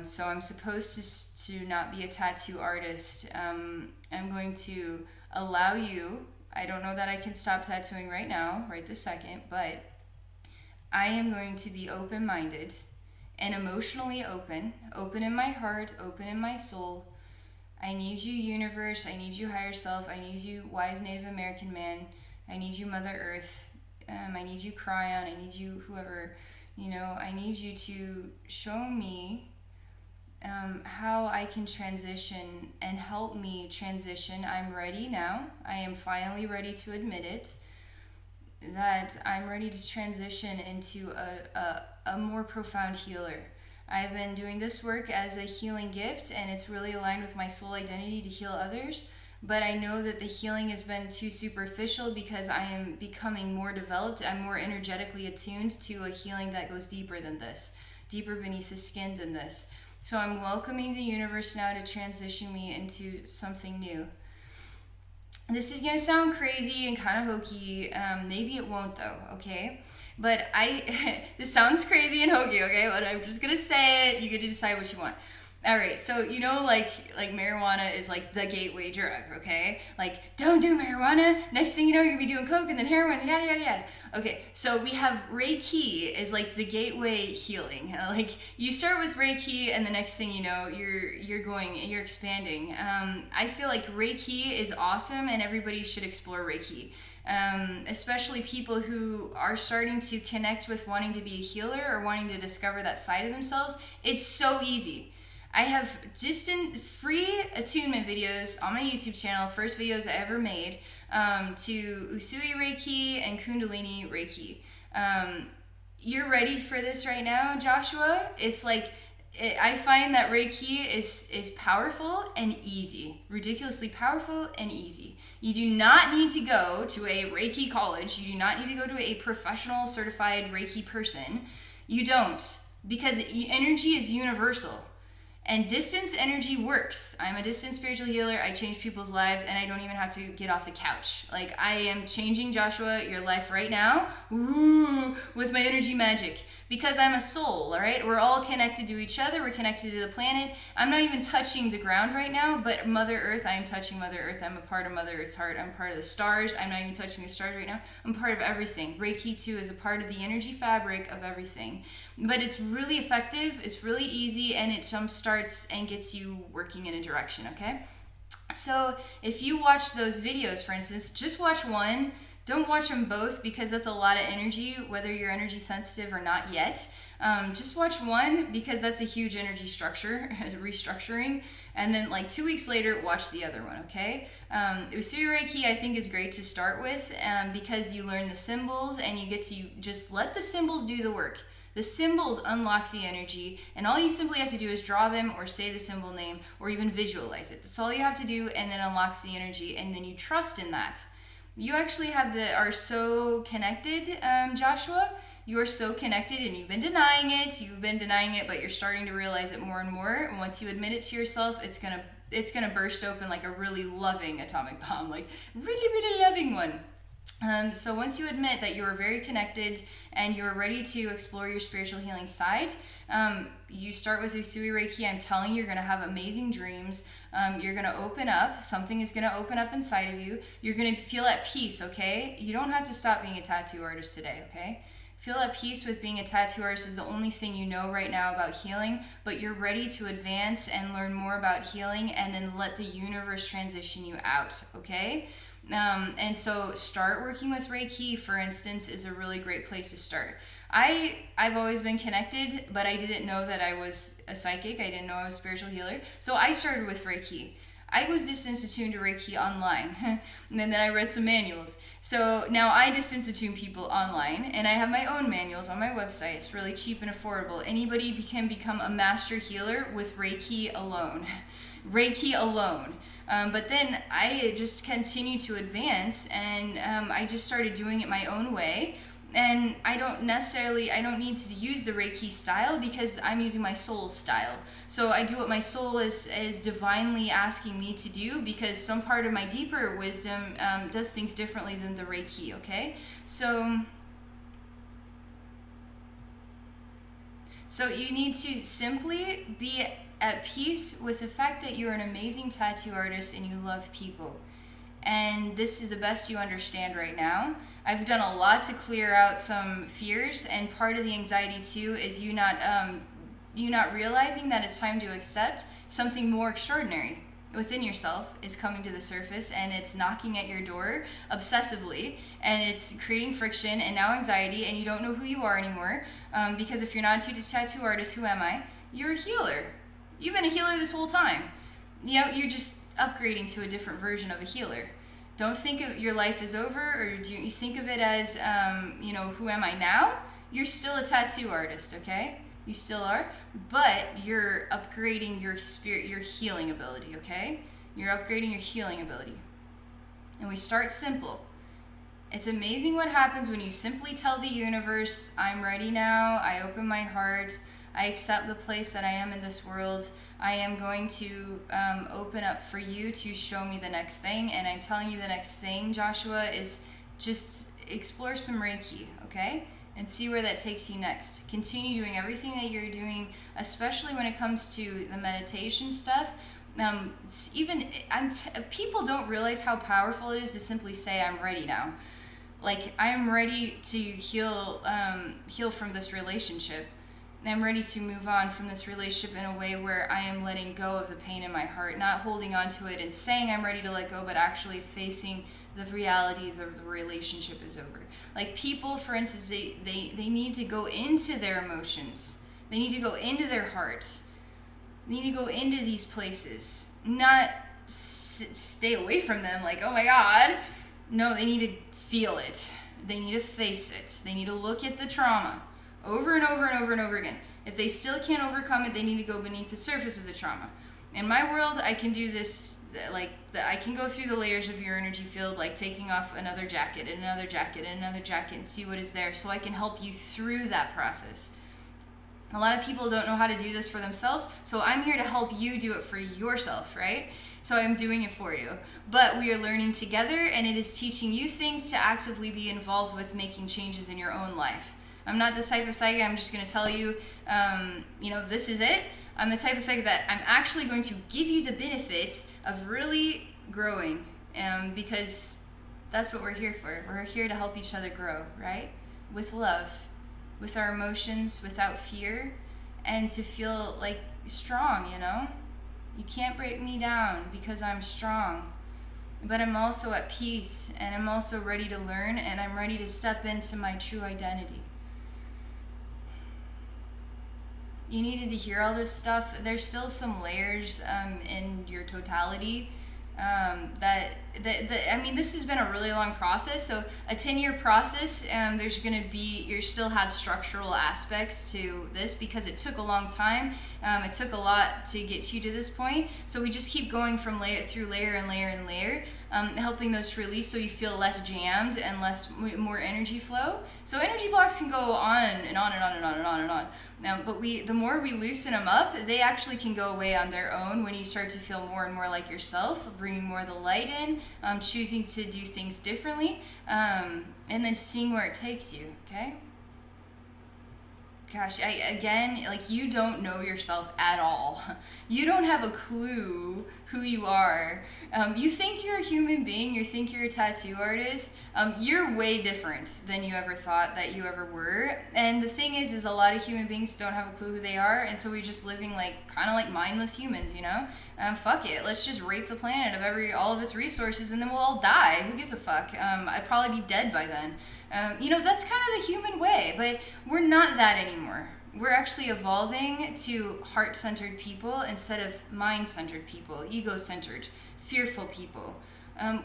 So I'm supposed to not be a tattoo artist. I'm going to allow you. I don't know that I can stop tattooing right now, right this second, but I am going to be open-minded and emotionally open in my heart, open in my soul. I need you, universe. I need you, higher self. I need you, wise Native American man. I need you, Mother Earth. I need you, Cryon. I need you, whoever, I need you to show me how I can transition and help me transition. I'm ready now. I am finally ready to admit it, that I'm ready to transition into a more profound healer. I've been doing this work as a healing gift, and it's really aligned with my soul identity to heal others. But I know that the healing has been too superficial, because I am becoming more developed. I'm more energetically attuned to a healing that goes deeper than this, deeper beneath the skin than this. So I'm welcoming the universe now to transition me into something new. This is going to sound crazy and kind of hokey. Maybe it won't though, okay? But this sounds crazy and hokey, okay? But I'm just going to say it. You get to decide what you want. All right, so like marijuana is like the gateway drug, okay? Like, don't do marijuana. Next thing you know, you're gonna be doing coke and then heroin, yada yada yada. Okay, so we have Reiki is like the gateway healing. Like you start with Reiki, and the next thing you know, you're expanding. I feel like Reiki is awesome, and everybody should explore Reiki. Especially people who are starting to connect with wanting to be a healer or wanting to discover that side of themselves. It's so easy. I have free attunement videos on my YouTube channel, first videos I ever made, to Usui Reiki and Kundalini Reiki. You're ready for this right now, Joshua? It's like, I find that Reiki is powerful and easy, ridiculously powerful and easy. You do not need to go to a Reiki college. You do not need to go to a professional certified Reiki person. You don't, because energy is universal. And distance energy works. I'm a distance spiritual healer. I change people's lives, and I don't even have to get off the couch. Like, I am changing, Joshua, your life right now, with my energy magic. Because I'm a soul, all right? We're all connected to each other. We're connected to the planet. I'm not even touching the ground right now, but Mother Earth, I am touching Mother Earth. I'm a part of Mother Earth's heart. I'm part of the stars. I'm not even touching the stars right now. I'm part of everything. Reiki, too, is a part of the energy fabric of everything. But it's really effective. It's really easy, and it jumpstarts and gets you working in a direction, okay? So if you watch those videos, for instance, just watch one. Don't watch them both, because that's a lot of energy, whether you're energy sensitive or not yet. Just watch one, because that's a huge energy restructuring. And then like 2 weeks later, watch the other one, okay? Usui Reiki, I think, is great to start with, because you learn the symbols, and you get to just let the symbols do the work. The symbols unlock the energy, and all you simply have to do is draw them or say the symbol name or even visualize it. That's all you have to do, and then unlocks the energy, and then you trust in that. You actually are so connected, Joshua. You are so connected, and you've been denying it, but you're starting to realize it more and more. And once you admit it to yourself, it's gonna burst open like a really loving atomic bomb, like really, really loving one. So once you admit that you are very connected and you're ready to explore your spiritual healing side, You start with Usui Reiki. I'm telling you, you're going to have amazing dreams. You're going to open up. Something is going to open up inside of you. You're going to feel at peace, okay? You don't have to stop being a tattoo artist today, okay? Feel at peace with being a tattoo artist is the only thing you know right now about healing, but you're ready to advance and learn more about healing and then let the universe transition you out, okay? And so start working with Reiki, for instance, is a really great place to start. I've always been connected, but I didn't know that I was a psychic. I didn't know I was a spiritual healer. So I started with Reiki. I was disinstituted to Reiki online, and then I read some manuals. So now I disinstitute people online, and I have my own manuals on my website. It's really cheap and affordable. Anybody can become a master healer with Reiki alone. Reiki alone. But then I just continued to advance, and I just started doing it my own way. And I don't need to use the Reiki style because I'm using my soul's style. So I do what my soul is divinely asking me to do, because some part of my deeper wisdom does things differently than the Reiki, okay? So you need to simply be at peace with the fact that you're an amazing tattoo artist and you love people. And this is the best you understand right now. I've done a lot to clear out some fears, and part of the anxiety too is you not realizing that it's time to accept something more extraordinary within yourself is coming to the surface, and it's knocking at your door obsessively, and it's creating friction and now anxiety, and you don't know who you are anymore, because if you're not a tattoo artist, who am I? You're a healer. You've been a healer this whole time. You know, you're just upgrading to a different version of a healer. Don't think of your life is over, or do you think of it as, who am I now? You're still a tattoo artist, okay? You still are, but you're upgrading your spirit, your healing ability, okay? You're upgrading your healing ability. And we start simple. It's amazing what happens when you simply tell the universe, I'm ready now, I open my heart, I accept the place that I am in this world. I am going to open up for you to show me the next thing. And I'm telling you the next thing, Joshua, is just explore some Reiki, okay? And see where that takes you next. Continue doing everything that you're doing, especially when it comes to the meditation stuff. People don't realize how powerful it is to simply say, I'm ready now. Like, I'm ready to heal from this relationship. I'm ready to move on from this relationship in a way where I am letting go of the pain in my heart, not holding on to it and saying I'm ready to let go, but actually facing the reality that the relationship is over. Like, people, for instance, they need to go into their emotions. They need to go into their heart. They need to go into these places, not stay away from them like, oh my God. No, they need to feel it. They need to face it. They need to look at the trauma over and over and over and over again. If they still can't overcome it, they need to go beneath the surface of the trauma. In my world, I can do this, I can go through the layers of your energy field, like taking off another jacket and another jacket and another jacket and see what is there, so I can help you through that process. A lot of people don't know how to do this for themselves, so I'm here to help you do it for yourself, right? So I'm doing it for you. But we are learning together, and it is teaching you things to actively be involved with making changes in your own life. I'm not the type of psychic, I'm just going to tell you, this is it. I'm the type of psychic that I'm actually going to give you the benefit of really growing, because that's what we're here for. We're here to help each other grow, right? With love, with our emotions, without fear, and to feel like strong, You can't break me down because I'm strong. But I'm also at peace, and I'm also ready to learn, and I'm ready to step into my true identity. You needed to hear all this stuff. There's still some layers in your totality this has been a really long process. So a 10-year process, you still have structural aspects to this because it took a long time. It took a lot to get you to this point. So we just keep going from layer and layer, helping those to release so you feel less jammed and more energy flow. So energy blocks can go on and on and on and on and on and on. But the more we loosen them up, they actually can go away on their own when you start to feel more and more like yourself, bringing more of the light in, choosing to do things differently, and then seeing where it takes you, okay? Gosh, again, like, you don't know yourself at all. You don't have a clue who you are. You think you're a human being, you think you're a tattoo artist. You're way different than you ever thought that you ever were. And the thing is a lot of human beings don't have a clue who they are, and so we're just living like kind of like mindless humans, you know? Fuck it, let's just rape the planet of all of its resources, and then we'll all die. Who gives a fuck? I'd probably be dead by then. That's kind of the human way, but we're not that anymore. We're actually evolving to heart-centered people instead of mind-centered people, ego-centered, fearful people.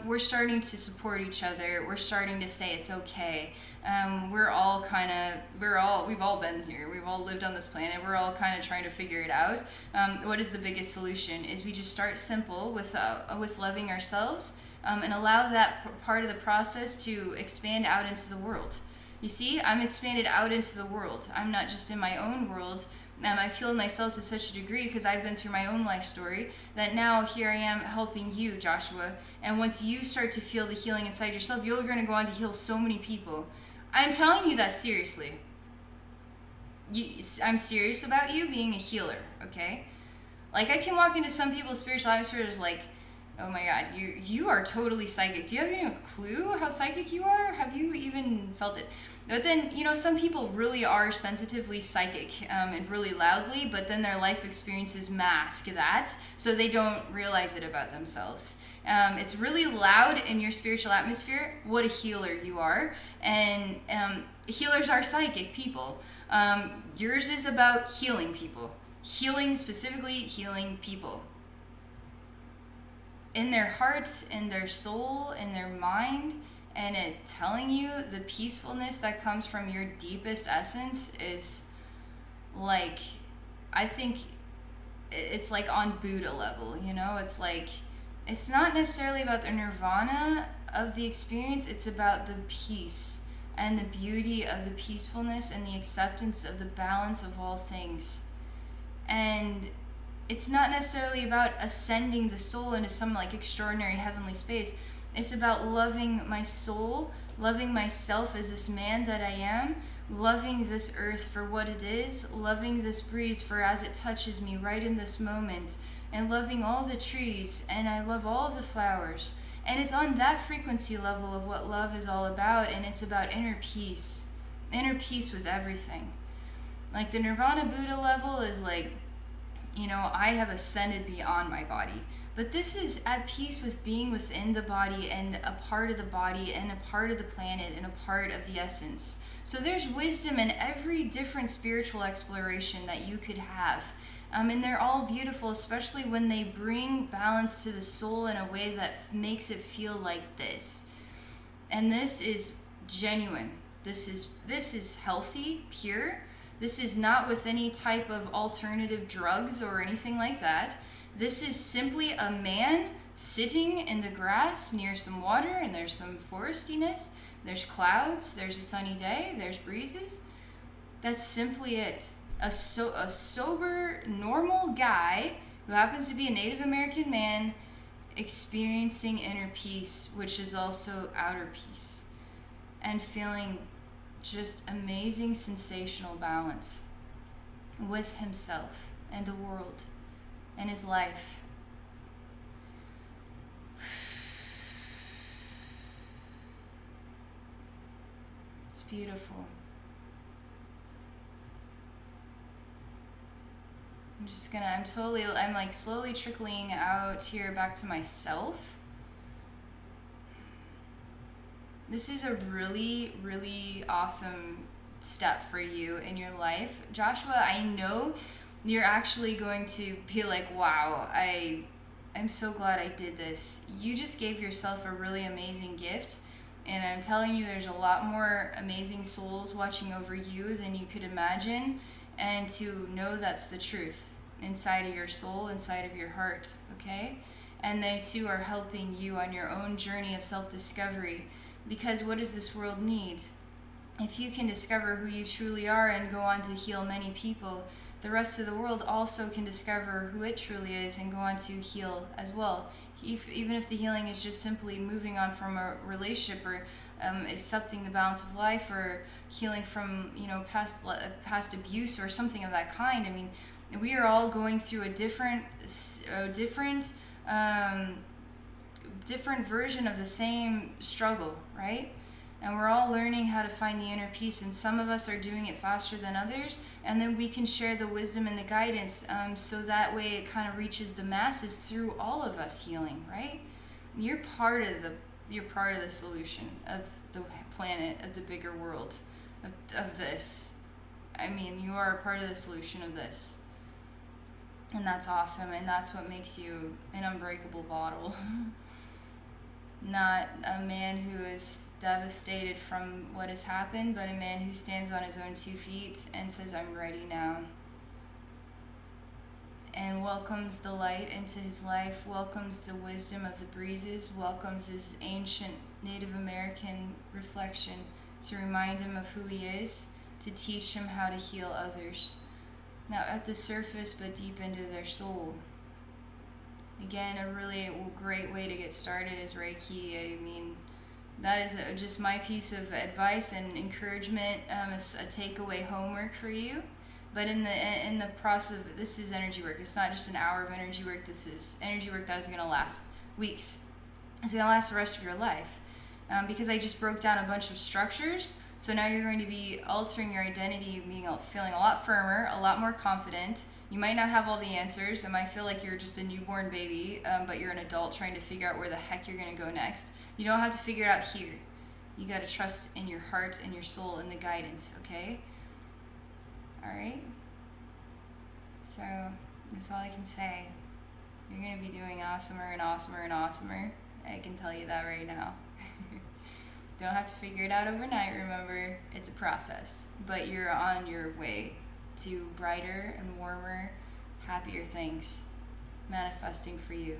We're starting to support each other. We're starting to say it's okay. We've all been here. We've all lived on this planet. We're all kind of trying to figure it out. What is the biggest solution? Is we just start simple with loving ourselves, and allow that part of the process to expand out into the world. You see, I'm expanded out into the world. I'm not just in my own world. I feel myself to such a degree because I've been through my own life story that now here I am helping you, Joshua. And once you start to feel the healing inside yourself, you're going to go on to heal so many people. I'm telling you that seriously. I'm serious about you being a healer, okay? Like, I can walk into some people's spiritual atmospheres like, oh my God, you are totally psychic. Do you have any clue how psychic you are? Have you even felt it? But then, some people really are sensitively psychic, and really loudly, but then their life experiences mask that, so they don't realize it about themselves. It's really loud in your spiritual atmosphere what a healer you are, and healers are psychic people. Yours is about healing people. Specifically healing people. In their hearts, in their soul, in their mind, and it telling you the peacefulness that comes from your deepest essence is like, I think it's like on Buddha level, it's like, it's not necessarily about the nirvana of the experience, it's about the peace and the beauty of the peacefulness and the acceptance of the balance of all things. And it's not necessarily about ascending the soul into some like extraordinary heavenly space. It's about loving my soul, loving myself as this man that I am, loving this earth for what it is, loving this breeze for as it touches me right in this moment, and loving all the trees, and I love all the flowers. And it's on that frequency level of what love is all about, and it's about inner peace with everything. Like the Nirvana Buddha level is like, I have ascended beyond my body. But this is at peace with being within the body and a part of the body and a part of the planet and a part of the essence. So there's wisdom in every different spiritual exploration that you could have. And they're all beautiful, especially when they bring balance to the soul in a way that makes it feel like this. And this is genuine. This is healthy, pure. This is not with any type of alternative drugs or anything like that. This is simply a man sitting in the grass near some water, and there's some forestiness, there's clouds, there's a sunny day, there's breezes. That's simply it. A sober, normal guy who happens to be a Native American man experiencing inner peace, which is also outer peace, and feeling just amazing sensational balance with himself and the world and his life. It's beautiful. I'm like slowly trickling out here back to myself. This is a really, really awesome step for you in your life. Joshua, I know you're actually going to be like, wow, I'm so glad I did this. You just gave yourself a really amazing gift. And I'm telling you, there's a lot more amazing souls watching over you than you could imagine. And to know that's the truth inside of your soul, inside of your heart, okay? And they too are helping you on your own journey of self-discovery. Because what does this world need? If you can discover who you truly are and go on to heal many people, the rest of the world also can discover who it truly is and go on to heal as well. even if the healing is just simply moving on from a relationship, or accepting the balance of life, or healing from past abuse or something of that kind. I mean, we are all going through a different version of the same struggle, right? And we're all learning how to find the inner peace, and some of us are doing it faster than others, and then we can share the wisdom and the guidance, so that way it kind of reaches the masses through all of us healing, right? You're part of the solution of the planet, of the bigger world, of this. I mean, you are a part of the solution of this. And that's awesome, and that's what makes you an unbreakable bottle. Not a man who is devastated from what has happened, but a man who stands on his own 2 feet and says, I'm ready now. And welcomes the light into his life, welcomes the wisdom of the breezes, welcomes his ancient Native American reflection to remind him of who he is, to teach him how to heal others. Now at the surface, but deep into their soul. Again, a really great way to get started is Reiki. I mean, that is just my piece of advice and encouragement, a takeaway homework for you. But in the process of, this is energy work. It's not just an hour of energy work. This is energy work that is going to last weeks. It's going to last the rest of your life. Because I just broke down a bunch of structures. So now you're going to be altering your identity, feeling a lot firmer, a lot more confident. You might not have all the answers. It might feel like you're just a newborn baby, but you're an adult trying to figure out where the heck you're going to go next. You don't have to figure it out here. You got to trust in your heart and your soul and the guidance, okay? All right? So that's all I can say. You're going to be doing awesomer and awesomer and awesomer. I can tell you that right now. Don't have to figure it out overnight, remember. It's a process. But you're on your way to brighter and warmer, happier things manifesting for you.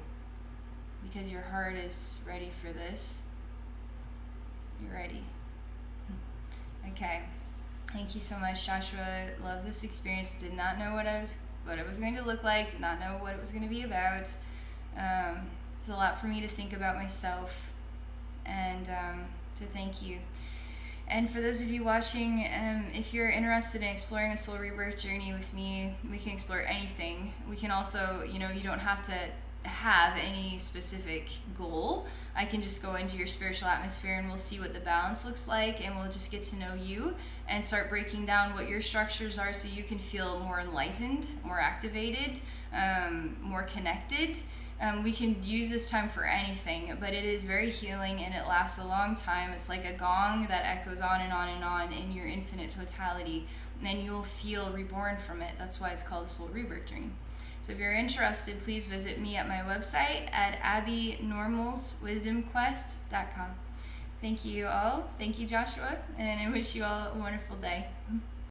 Because your heart is ready for this. You're ready. Okay. Thank you so much, Joshua. Love this experience. Did not know what it was going to look like. Did not know what it was going to be about. It's a lot for me to think about myself. And so thank you. And for those of you watching, if you're interested in exploring a soul rebirth journey with me, we can explore anything. We can also, you don't have to have any specific goal. I can just go into your spiritual atmosphere and we'll see what the balance looks like, and we'll just get to know you and start breaking down what your structures are so you can feel more enlightened, more activated, more connected. We can use this time for anything, but it is very healing and it lasts a long time. It's like a gong that echoes on and on and on in your infinite totality, and you'll feel reborn from it. That's why it's called a soul rebirth journey. So if you're interested, please visit me at my website at abbeynormalswisdomquest.com. Thank you all. Thank you, Joshua, and I wish you all a wonderful day.